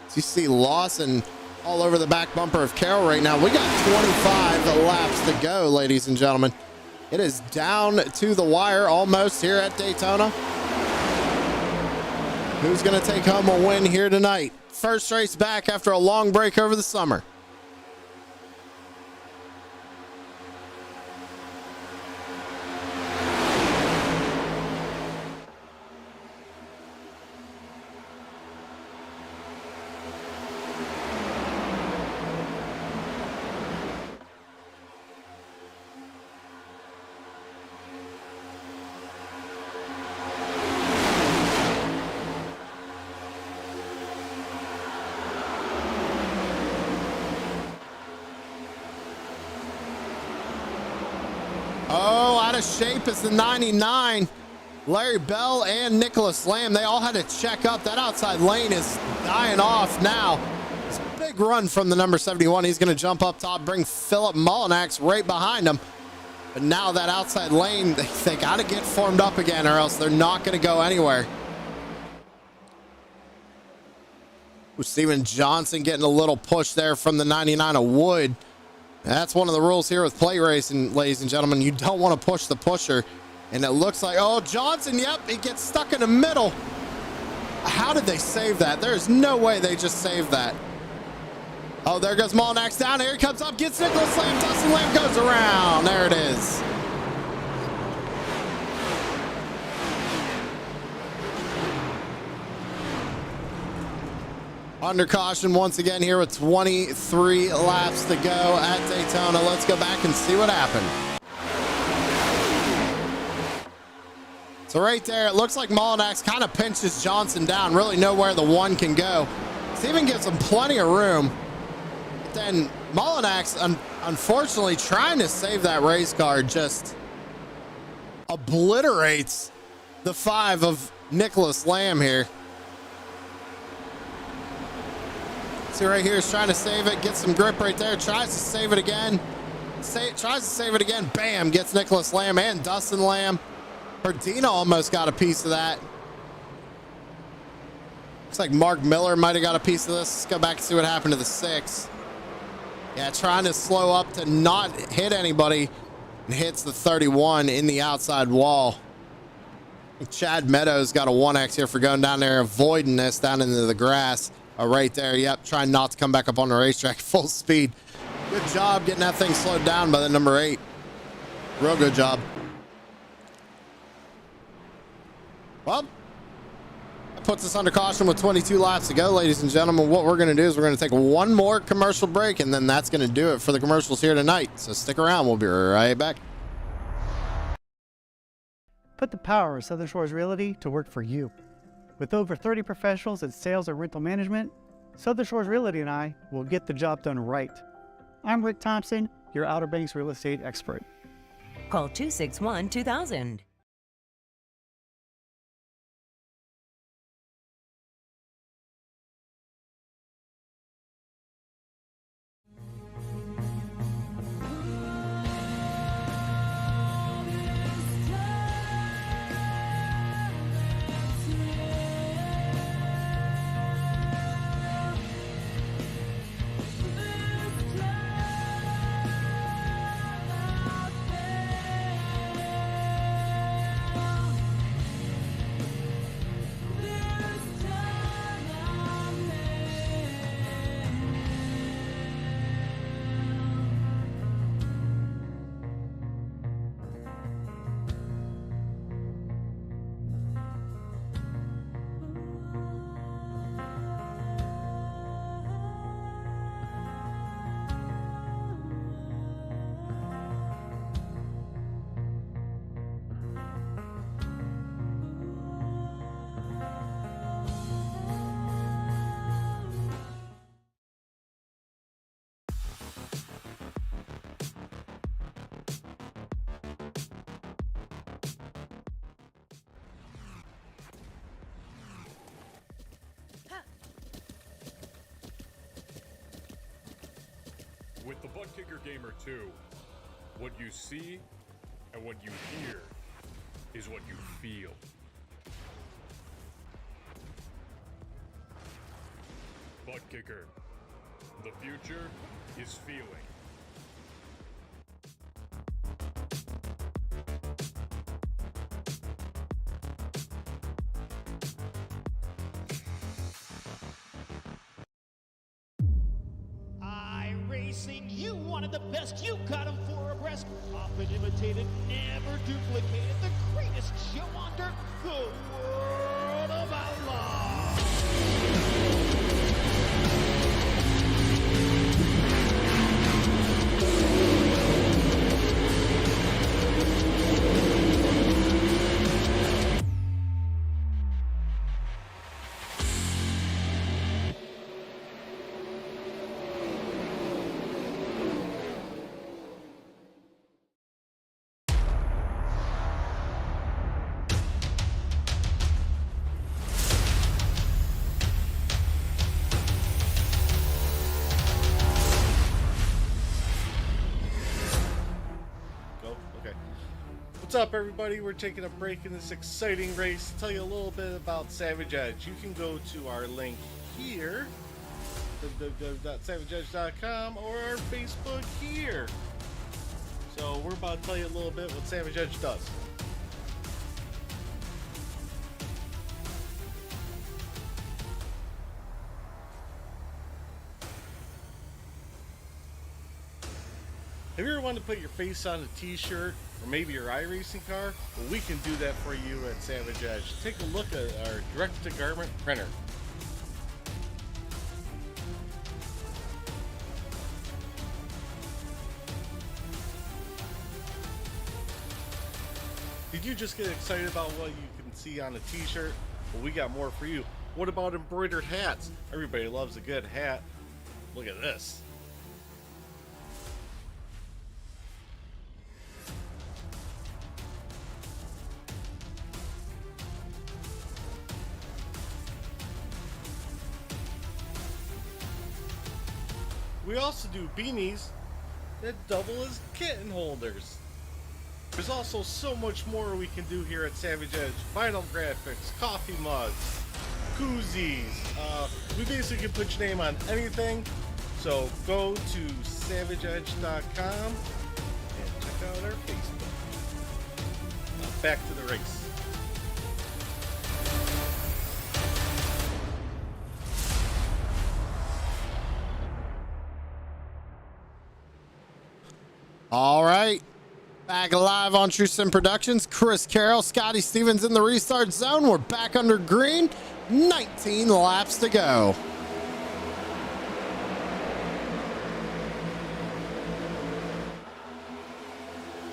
So you see Lawson all over the back bumper of Carroll right now. We got 25 laps to go, ladies and gentlemen. It is down to the wire almost here at Daytona. Who's going to take home a win here tonight? First race back after a long break over the summer. Shape is the 99. Larry Bell and Nicholas Lamb, they all had to check up. That outside lane is dying off now. It's a big run from the number 71. He's going to jump up top, bring Philip Mullinax right behind him. But now that outside lane, they got to get formed up again or else they're not going to go anywhere. With Steven Johnson getting a little push there from the 99 of Wood. That's one of the rules here with plate racing, ladies and gentlemen. You don't want to push the pusher. And it looks like, oh, Johnson, yep, he gets stuck in the middle. How did they save that? There's no way they just saved that. Oh, there goes Mullinax down. Here he comes up, gets Nicholas Lamb. Dustin Lamb goes around. There it is. Under caution once again here with 23 laps to go at Daytona. Let's go back and see what happened. So right there, it looks like Mullinax kind of pinches Johnson down. Really know where the one can go. Steven gives him plenty of room. But then Mullinax, unfortunately, trying to save that race car, just obliterates the 5 of Nicholas Lamb here. See right here, is trying to save it, gets some grip right there, tries to save it again. Tries to save it again, bam, gets Nicholas Lamb and Dustin Lamb. Perdina almost got a piece of that. Looks like Mark Miller might have got a piece of this. Let's go back and see what happened to the 6. Yeah, trying to slow up to not hit anybody and hits the 31 in the outside wall. Chad Meadows got a 1X here for going down there, avoiding this down into the grass. Right there, yep, trying not to come back up on the racetrack full speed. Good job getting that thing slowed down by the number 8. Real good job. Well, that puts us under caution with 22 laps to go, ladies and gentlemen. What we're going to do is we're going to take one more commercial break, and then that's going to do it for the commercials here tonight. So stick around. We'll be right back. Put the power of Southern Shores Realty to work for you. With over 30 professionals in sales and rental management, Southern Shores Realty and I will get the job done right. I'm Rick Thompson, your Outer Banks real estate expert. Call 261-2000. With the Butt Kicker Gamer 2, what you see and what you hear is what you feel. Butt Kicker. The future is feeling. iRacing, you wanted the best, you got them 4 abreast. Often imitated, never duplicated. The greatest show on dirt, the World of Outlaws. What's up, everybody? We're taking a break in this exciting race to tell you a little bit about Savage Edge. You can go to our link here, www.savageedge.com, or our Facebook here. So we're about to tell you a little bit what Savage Edge does. Have you ever wanted to put your face on a t-shirt or maybe your iRacing car? Well, we can do that for you at Savage Edge. Take a look at our direct-to-garment printer. Did you just get excited about what you can see on a t-shirt? Well, we got more for you. What about embroidered hats? Everybody loves a good hat. Look at this. We also do beanies that double as kitten holders. There's also so much more we can do here at Savage Edge. Vinyl graphics, coffee mugs, koozies. We basically can put your name on anything. So go to savageedge.com and check out our Facebook. Now back to the race. All right. Back live on True Sim Productions. Chris Carroll, Scotty Stevens in the restart zone. We're back under green. 19 laps to go.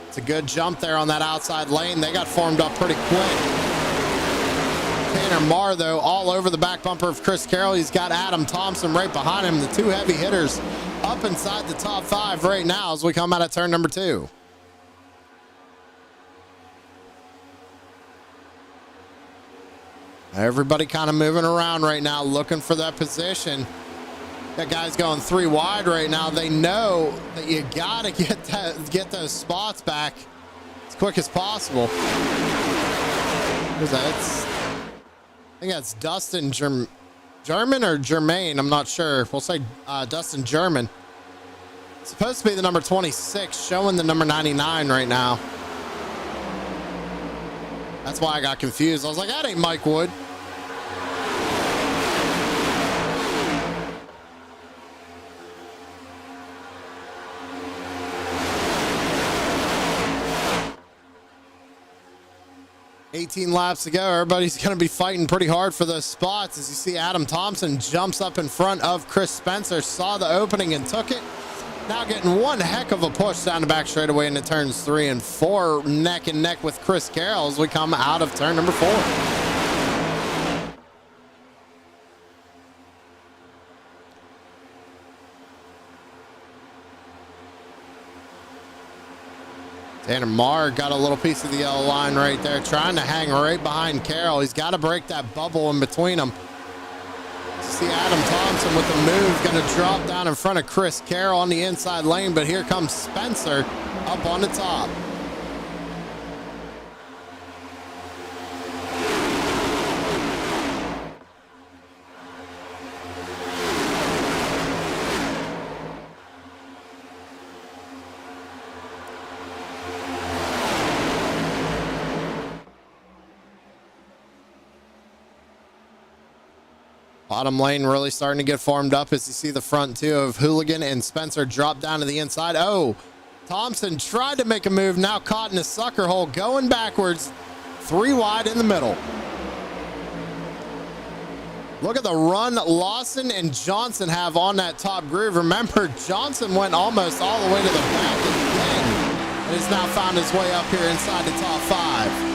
It's a good jump there on that outside lane. They got formed up pretty quick. Tanner Marr, though, all over the back bumper of Chris Carroll. He's got Adam Thompson right behind him. The two heavy hitters up inside the top 5 right now as we come out of turn number 2. Everybody kind of moving around right now, looking for that position. That guy's going 3 wide right now. They know that you gotta get those spots back as quick as possible. Who's that? I think that's Dustin German or Germain. I'm not sure. We'll say Dustin German. It's supposed to be the number 26, showing the number 99 right now. That's why I got confused. I was like, that ain't Mike Wood. $18 laps to go. Everybody's going to be fighting pretty hard for those spots. As you see, Adam Thompson jumps up in front of Chris Spencer, saw the opening and took it. Now getting one heck of a push down the back straightaway into turns 3 and 4, neck and neck with Chris Carroll as we come out of turn number 4. Tanner Marr got a little piece of the yellow line right there, trying to hang right behind Carroll. He's got to break that bubble in between them. See Adam Thompson with the move, going to drop down in front of Chris Carroll on the inside lane, but here comes Spencer up on the top. Bottom lane really starting to get formed up as you see the front two of Hooligan and Spencer drop down to the inside. Oh, Thompson tried to make a move, now caught in a sucker hole, going backwards. 3 wide in the middle. Look at the run Lawson and Johnson have on that top groove. Remember, Johnson went almost all the way to the back again and has now found his way up here inside the top 5.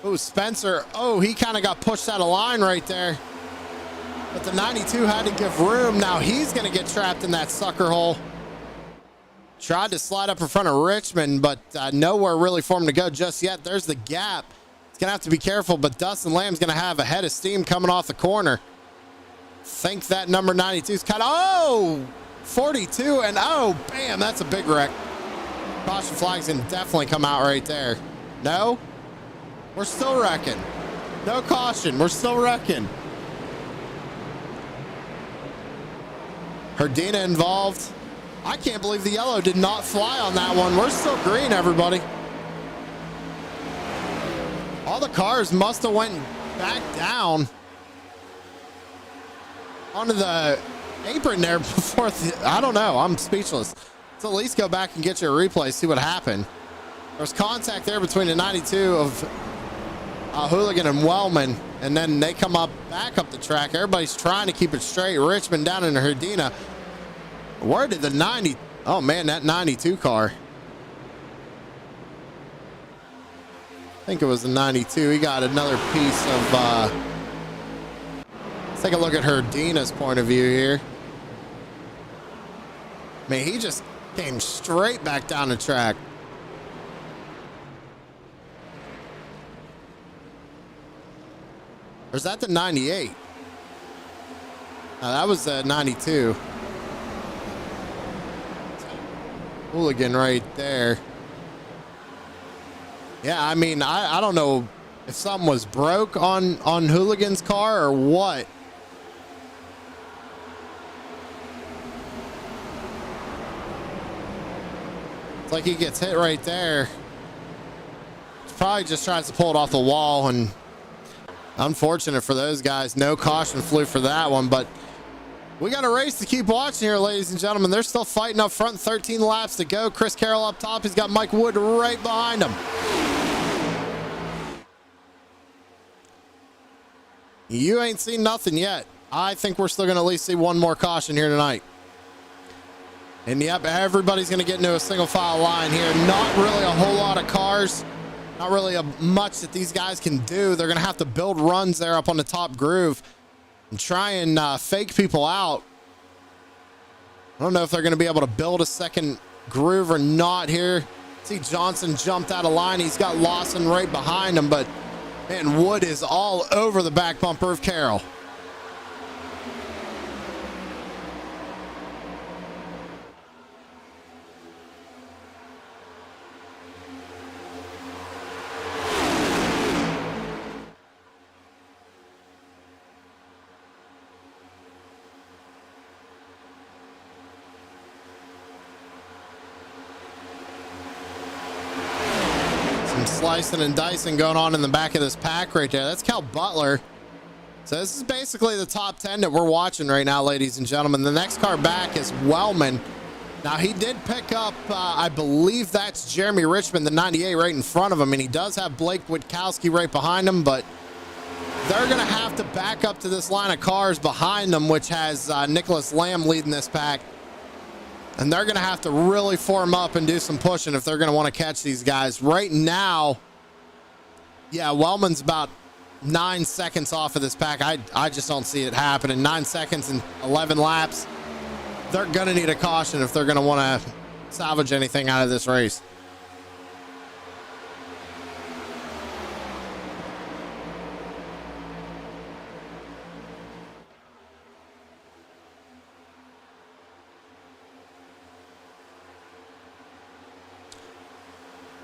Oh, Spencer. Oh, he kind of got pushed out of line right there. But the 92 had to give room. Now he's going to get trapped in that sucker hole. Tried to slide up in front of Richmond, but nowhere really for him to go just yet. There's the gap. He's going to have to be careful, but Dustin Lamb's going to have a head of steam coming off the corner. think that number 92 is kind of, oh, 42, and oh, bam, that's a big wreck. Caution flag's gonna definitely come out right there. No? We're still wrecking. No caution, we're still wrecking. Herdina involved. I can't believe the yellow did not fly on that one. We're still green, everybody. All the cars must have went back down onto the apron there before I don't know. I'm speechless. Let's at least go back and get you a replay, see what happened. There was contact there between the 92 of Hooligan and Wellman, and then they come up back up the track. Everybody's trying to keep it straight. Richmond down in Herdina. Where did the 90? Oh man, that 92 car. I think it was the 92. He got another piece of. Let's take a look at Herdina's point of view here. I mean, he just came straight back down the track. Or is that the 98? No, that was the 92. Hooligan right there. Yeah, I mean, I don't know if something was broke on Hooligan's car or what. It's like he gets hit right there. He probably just tries to pull it off the wall, and unfortunate for those guys. No caution flew for that one, but we got a race to keep watching here, ladies and gentlemen. They're still fighting up front. 13 laps to go. Chris Carroll up top. He's got Mike Wood right behind him. You ain't seen nothing yet. I think we're still going to at least see one more caution here tonight. And yep, everybody's going to get into a single file line here. Not really a whole lot of cars. Not really much that these guys can do. They're going to have to build runs there up on the top groove and try and fake people out. I don't know if they're going to be able to build a second groove or not here. See Johnson jumped out of line. He's got Lawson right behind him, but man, Wood is all over the back bumper of Carroll. Slicing and dicing going on in the back of this pack right there. That's Cal Butler. So this is basically the top 10 that we're watching right now, ladies and gentlemen. The next car back is Wellman. Now he did pick up, I believe that's Jeremy Richmond, the 98 right in front of him. And he does have Blake Witkowski right behind him, but they're going to have to back up to this line of cars behind them, which has Nicholas Lamb leading this pack. And they're going to have to really form up and do some pushing if they're going to want to catch these guys. Right now, yeah, Wellman's about 9 seconds off of this pack. I just don't see it happening. 9 seconds and 11 laps. They're going to need a caution if they're going to want to salvage anything out of this race.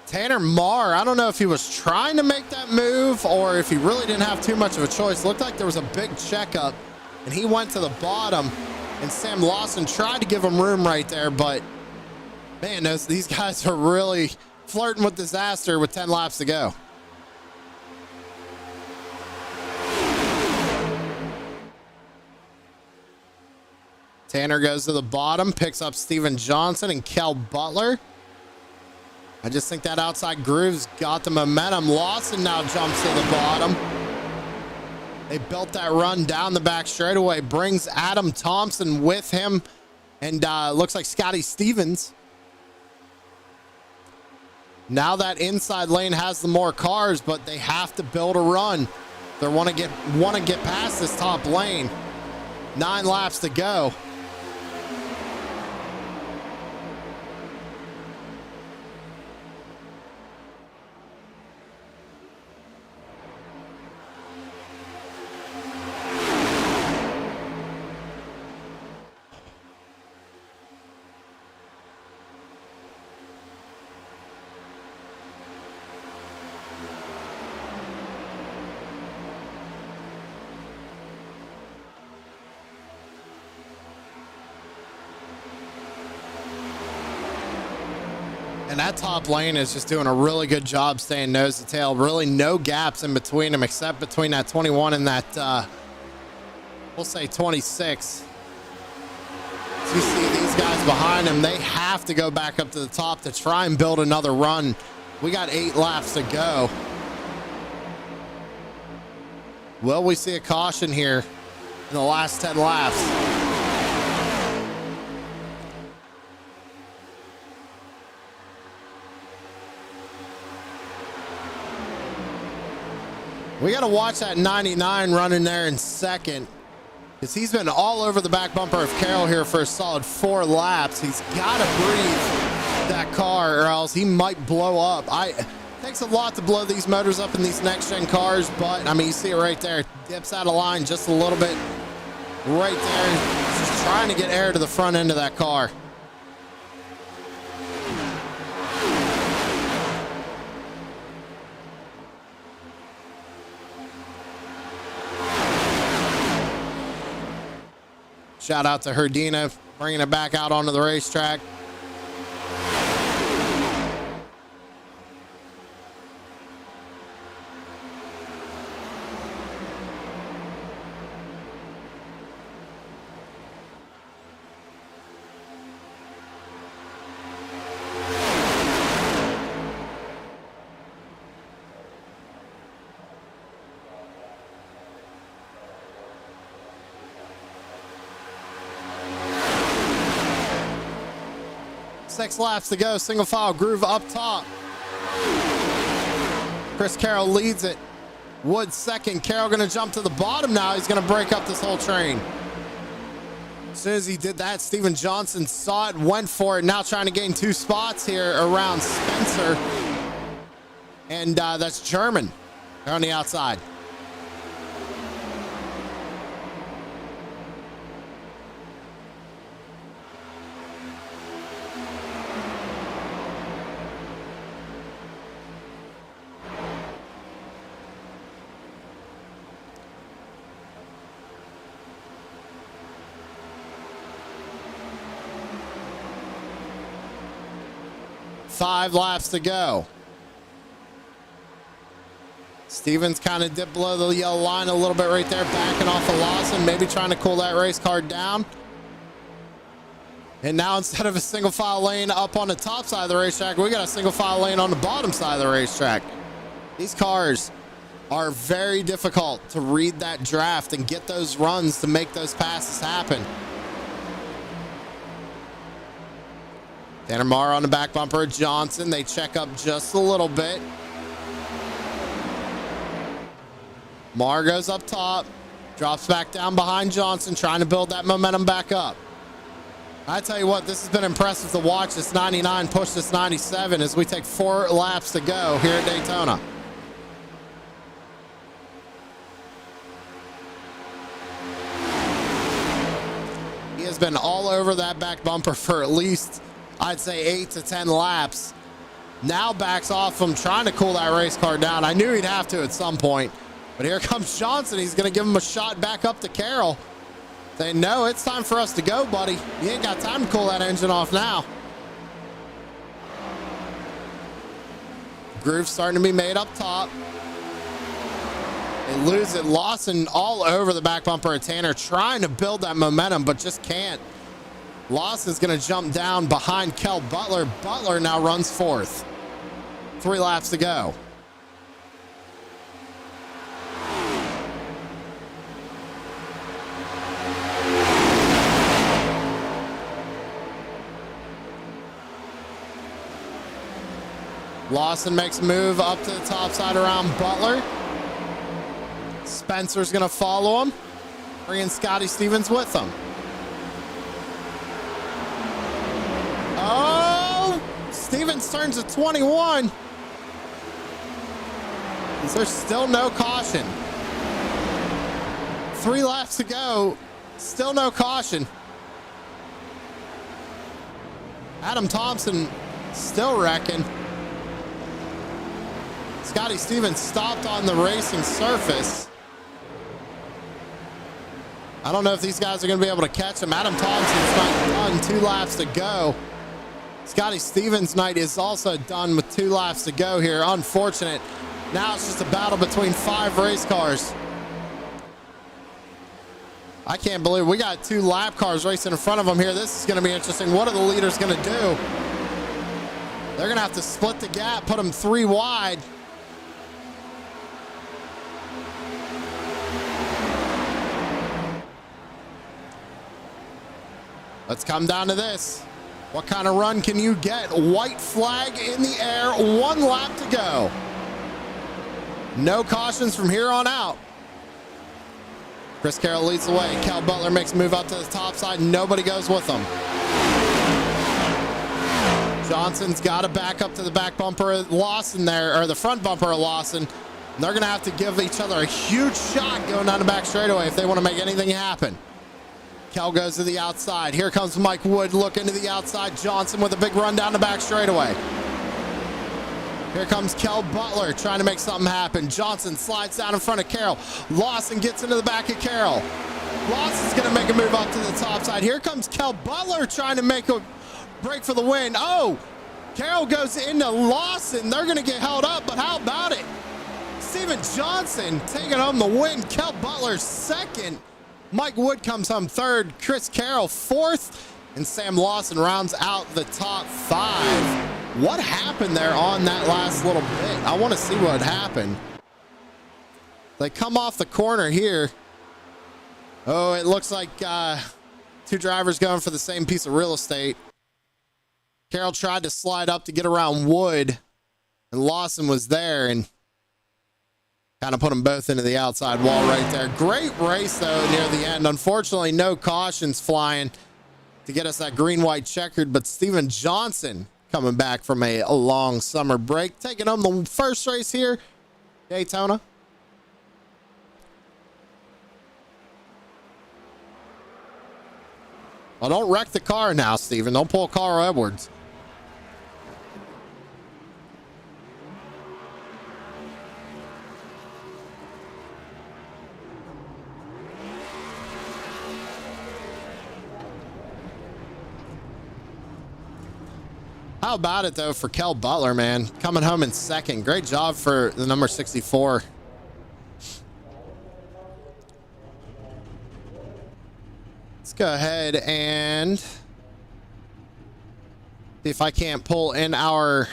Tanner Marr, I don't know if he was trying to make that move or if he really didn't have too much of a choice. Looked like there was a big checkup and he went to the bottom, and Sam Lawson tried to give him room right there, but man, these guys are really flirting with disaster with 10 laps to go. Tanner goes to the bottom, picks up Steven Johnson and Kel Butler. I just think that outside groove's got the momentum. Lawson now jumps to the bottom. They built that run down the back straightaway, brings Adam Thompson with him, and looks like Scotty Stevens. Now that inside lane has the more cars, but they have to build a run. They want to get past this top lane. 9 laps to go. And that top lane is just doing a really good job staying nose to tail. Really no gaps in between them except between that 21 and that, we'll say 26. So you see these guys behind him, they have to go back up to the top to try and build another run. We got 8 laps to go. Will we see a caution here in the last 10 laps? We got to watch that 99 running there in second, because he's been all over the back bumper of Carroll here for a solid 4 laps. He's got to breathe that car or else he might blow up. It takes a lot to blow these motors up in these next gen cars, but I mean, you see it right there. Dips out of line just a little bit right there. Just trying to get air to the front end of that car. Shout out to Herdina bringing it back out onto the racetrack. Six laps to go. Single file groove up top. Chris Carroll leads it. Wood second. Carroll going to jump to the bottom now. He's going to break up this whole train. As soon as he did that, Steven Johnson saw it, went for it. Now trying to gain 2 spots here around Spencer. And that's German on the outside. Five laps to go. Stevens kind of dipped below the yellow line a little bit right there, backing off of Lawson, maybe trying to cool that race car down. And now instead of a single file lane up on the top side of the racetrack, we got a single file lane on the bottom side of the racetrack. These cars are very difficult to read that draft and get those runs to make those passes happen. Tanner Marr on the back bumper of Johnson. They check up just a little bit. Marr goes up top, drops back down behind Johnson, trying to build that momentum back up. I tell you what, this has been impressive to watch this 99 push this 97 as we take 4 laps to go here at Daytona. He has been all over that back bumper for at least, I'd say, 8 to 10 laps. Now backs off him, trying to cool that race car down. I knew he'd have to at some point, but here comes Johnson. He's going to give him a shot back up to Carroll, saying, no, it's time for us to go, buddy. You ain't got time to cool that engine off now. Groove starting to be made up top. They lose it. Lawson all over the back bumper of Tanner, trying to build that momentum, but just can't. Lawson's going to jump down behind Kel Butler. Butler now runs 4th. 3 laps to go. Lawson makes a move up to the top side around Butler. Spencer's going to follow him, bringing Scotty Stevens with him. Oh, Stevens turns to 21. Is there still no caution? 3 laps to go. Still no caution. Adam Thompson still wrecking. Scotty Stevens stopped on the racing surface. I don't know if these guys are going to be able to catch him. Adam Thompson's not done. 2 laps to go. Scotty Stevens' night is also done with 2 laps to go here. Unfortunate. Now it's just a battle between 5 race cars. I can't believe we got 2 lap cars racing in front of them here. This is going to be interesting. What are the leaders going to do? They're going to have to split the gap, put them 3 wide. Let's come down to this. What kind of run can you get? White flag in the air, 1 lap to go. No cautions from here on out. Chris Carroll leads the way. Cal Butler makes a move up to the top side. Nobody goes with him. Johnson's got to back up to the back bumper of Lawson there, or the front bumper of Lawson. And they're going to have to give each other a huge shot going down the back straightaway if they want to make anything happen. Cal goes to the outside. Here comes Mike Wood looking to the outside. Johnson with a big run down the back straightaway. Here comes Kel Butler trying to make something happen. Johnson slides down in front of Carroll. Lawson gets into the back of Carroll. Lawson's going to make a move up to the top side. Here comes Kel Butler trying to make a break for the win. Oh, Carroll goes into Lawson. They're going to get held up, but how about it? Steven Johnson taking home the win. Kel Butler second. Mike Wood comes home third. Chris Carroll fourth. And Sam Lawson rounds out the top 5. What happened there on that last little bit? I want to see what happened. They come off the corner here. Oh, it looks like 2 drivers going for the same piece of real estate. Carroll tried to slide up to get around Wood, and Lawson was there and kind of put them both into the outside wall right there. Great race, though, near the end. Unfortunately, no cautions flying to get us that green-white checkered, but Steven Johnson coming back from a long summer break, taking home the first race here, Daytona. Well, don't wreck the car now, Steven. Don't pull Carl Edwards. How about it, though, for Kel Butler, man? Coming home in second. Great job for the number 64. Let's go ahead and see if I can't pull in our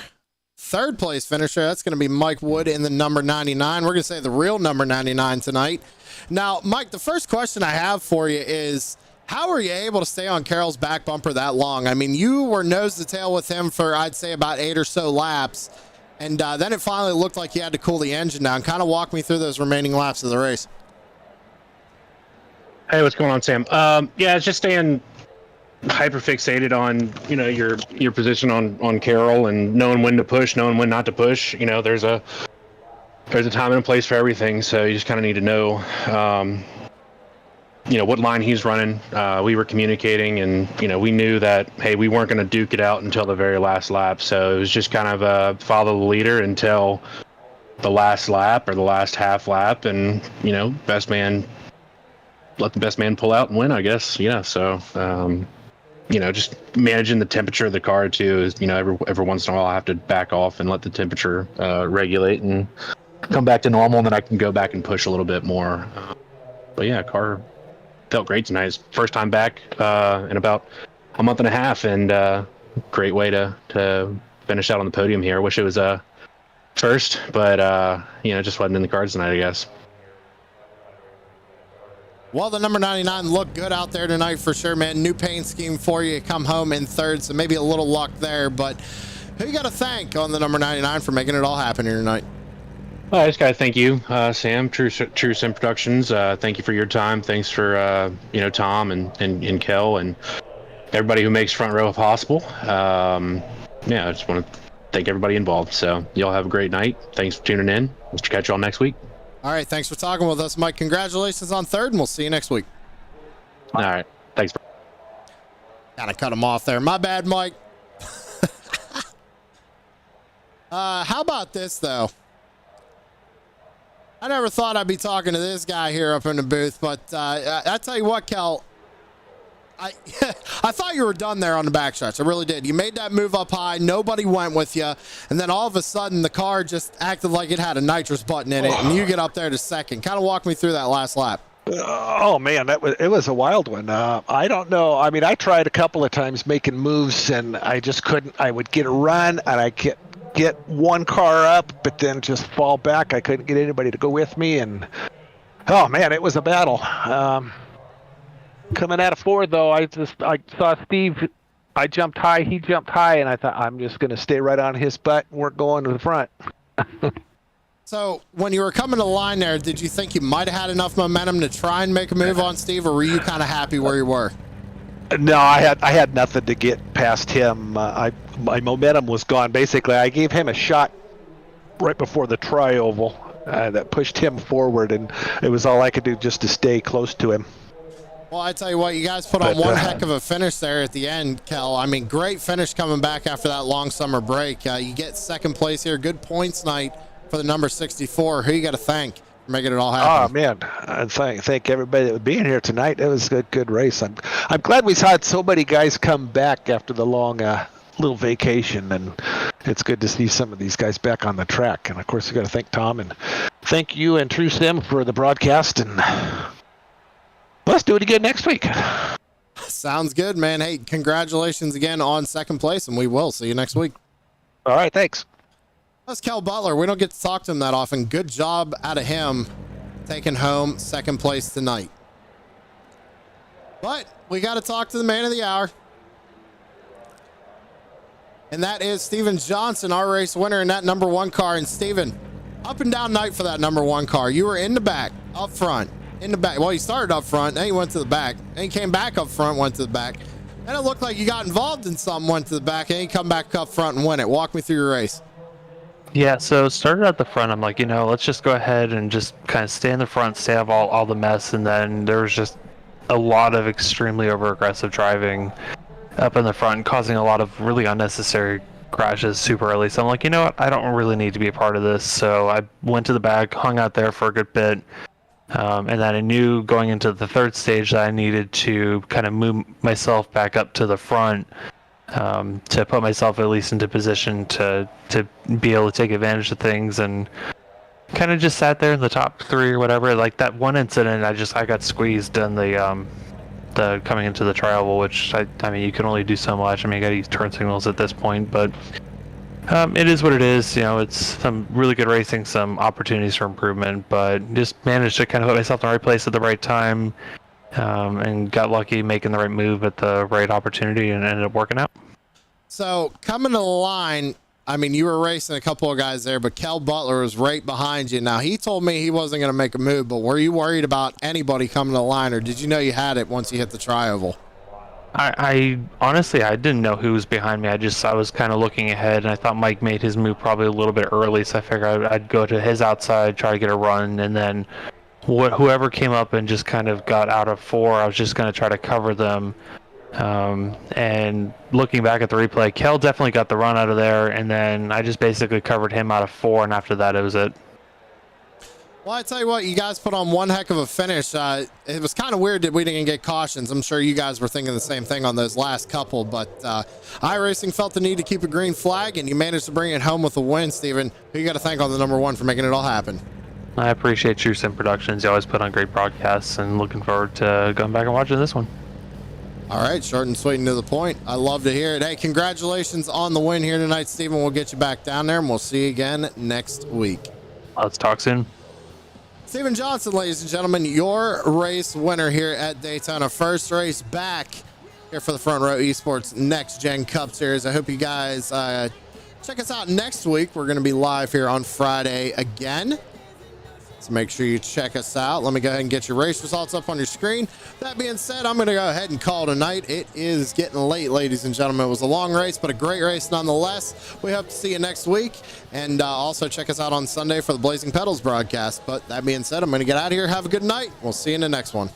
third place finisher. That's going to be Mike Wood in the number 99. We're going to say the real number 99 tonight. Now, Mike, the first question I have for you is, how were you able to stay on Carroll's back bumper that long? I mean, you were nose to tail with him for, I'd say, about 8 or so laps. And then it finally looked like you had to cool the engine down. Kind of walk me through those remaining laps of the race. Hey, what's going on, Sam? Yeah, it's just staying hyper fixated on, you know, your position on Carroll and knowing when to push, knowing when not to push. You know, there's a time and a place for everything. So you just kind of need to know, you know, what line he's running. We were communicating, and, you know, we knew that, hey, we weren't going to duke it out until the very last lap. So it was just kind of follow the leader until the last lap or the last half lap, and, you know, let the best man pull out and win, I guess. Yeah. So, you know, just managing the temperature of the car too is, you know, every once in a while I have to back off and let the temperature regulate and come back to normal, and then I can go back and push a little bit more. But yeah, car felt great tonight. It's first time back in about a month and a half, and great way to finish out on the podium here. Wish it was first, but you know, just wasn't in the cards tonight, I guess. Well, the number 99 looked good out there tonight for sure, man. New paint scheme for you. Come home in third, so maybe a little luck there. But who you got to thank on the number 99 for making it all happen here tonight? Well, I just got to thank you, Sam, True Sim Productions. Thank you for your time. Thanks for, you know, Tom and Kel and everybody who makes Front Row possible. Yeah, I just want to thank everybody involved. So y'all have a great night. Thanks for tuning in. We'll catch y'all next week. All right, thanks for talking with us, Mike. Congratulations on third, and we'll see you next week. All right, thanks. Gotta cut him off there. My bad, Mike. How about this, though? I never thought I'd be talking to this guy here up in the booth, but I tell you what, Kel, I I thought you were done there on the backstretch. I really did. You made that move up high. Nobody went with you. And then all of a sudden, the car just acted like it had a nitrous button in it. And you get up there to second. Kind of walk me through that last lap. Oh man, it was a wild one. I don't know. I mean, I tried a couple of times making moves, and I just couldn't. I would get a run, and I get one car up, but then just fall back. I couldn't get anybody to go with me, and oh man, it was a battle. Coming out of 4 though, I saw Steve. I jumped high, he jumped high, and I thought I'm just going to stay right on his butt. And we're going to the front. So when you were coming to the line there, did you think you might have had enough momentum to try and make a move on Steve, or were you kind of happy where you were? No, I had nothing to get past him. My momentum was gone. Basically, I gave him a shot right before the tri-oval that pushed him forward, and it was all I could do just to stay close to him. Well, I tell you what, you guys put on one heck of a finish there at the end, Kel. I mean, great finish coming back after that long summer break. You get second place here. Good points night for the number 64. Who you got to thank for making it all happen? Oh man, and thank everybody that was being here tonight. It was a good race. I'm glad we had so many guys come back after the long little vacation, and it's good to see some of these guys back on the track. And of course, we got to thank Tom and thank you and True Sim for the broadcast. And let's do it again next week. Sounds good, man. Hey, congratulations again on second place, and we will see you next week. All right, thanks. That's Kel Butler. We don't get to talk to him that often. Good job out of him taking home second place tonight. But we got to talk to the man of the hour. And that is Steven Johnson, our race winner in that number 1 car. And Steven, up and down night for that number 1 car. You were in the back, up front, in the back. Well, you started up front, then you went to the back. Then you came back up front, went to the back. And it looked like you got involved in something, went to the back, and you come back up front and win it. Walk me through your race. Yeah, so started at the front. I'm like, let's just go ahead and just kind of stay in the front, stay out of all the mess. And then there was just a lot of extremely over-aggressive driving up in the front, causing a lot of really unnecessary crashes super early. So I'm like, you know what? I don't really need to be a part of this. So I went to the back, hung out there for a good bit. And then I knew going into the third stage that I needed to kind of move myself back up to the front. To put myself at least into position to be able to take advantage of things, and kind of just sat there in the top 3 or whatever. Like that one incident, I got squeezed in the coming into the tri-oval, which I mean you can only do so much. I mean, you gotta use turn signals at this point, but it is what it is. It's some really good racing, some opportunities for improvement, but just managed to kind of put myself in the right place at the right time. And got lucky making the right move at the right opportunity, and ended up working out. So coming to the line, I mean, you were racing a couple of guys there, but Kel Butler was right behind you. Now, he told me he wasn't going to make a move, but were you worried about anybody coming to the line, or did you know you had it once you hit the tri-oval? I honestly, I didn't know who was behind me. I was kind of looking ahead, and I thought Mike made his move probably a little bit early, so I figured I'd go to his outside, try to get a run, and then whoever came up and just kind of got out of 4, I was just going to try to cover them. And looking back at the replay, Kel definitely got the run out of there, and then I just basically covered him out of 4, and after that, it was it. Well, I tell you what, you guys put on one heck of a finish. It was kind of weird that we didn't get cautions. I'm sure you guys were thinking the same thing on those last couple, but iRacing felt the need to keep a green flag, and you managed to bring it home with a win, Steven. Who you got to thank on the number 1 for making it all happen? I appreciate True Sim Productions. You always put on great broadcasts, and looking forward to going back and watching this one. All right, short and sweet and to the point. I love to hear it. Hey, congratulations on the win here tonight, Steven. We'll get you back down there, and we'll see you again next week. Let's talk soon. Steven Johnson, ladies and gentlemen, your race winner here at Daytona. First race back here for the Front Row Esports Next Gen Cup Series. I hope you guys check us out next week. We're going to be live here on Friday again. So make sure you check us out. Let me go ahead and get your race results up on your screen. That being said, I'm going to go ahead and call tonight. It is getting late, ladies and gentlemen. It was a long race, but a great race nonetheless. We hope to see you next week. And also check us out on Sunday for the Blazing Pedals broadcast. But that being said, I'm going to get out of here. Have a good night. We'll see you in the next one.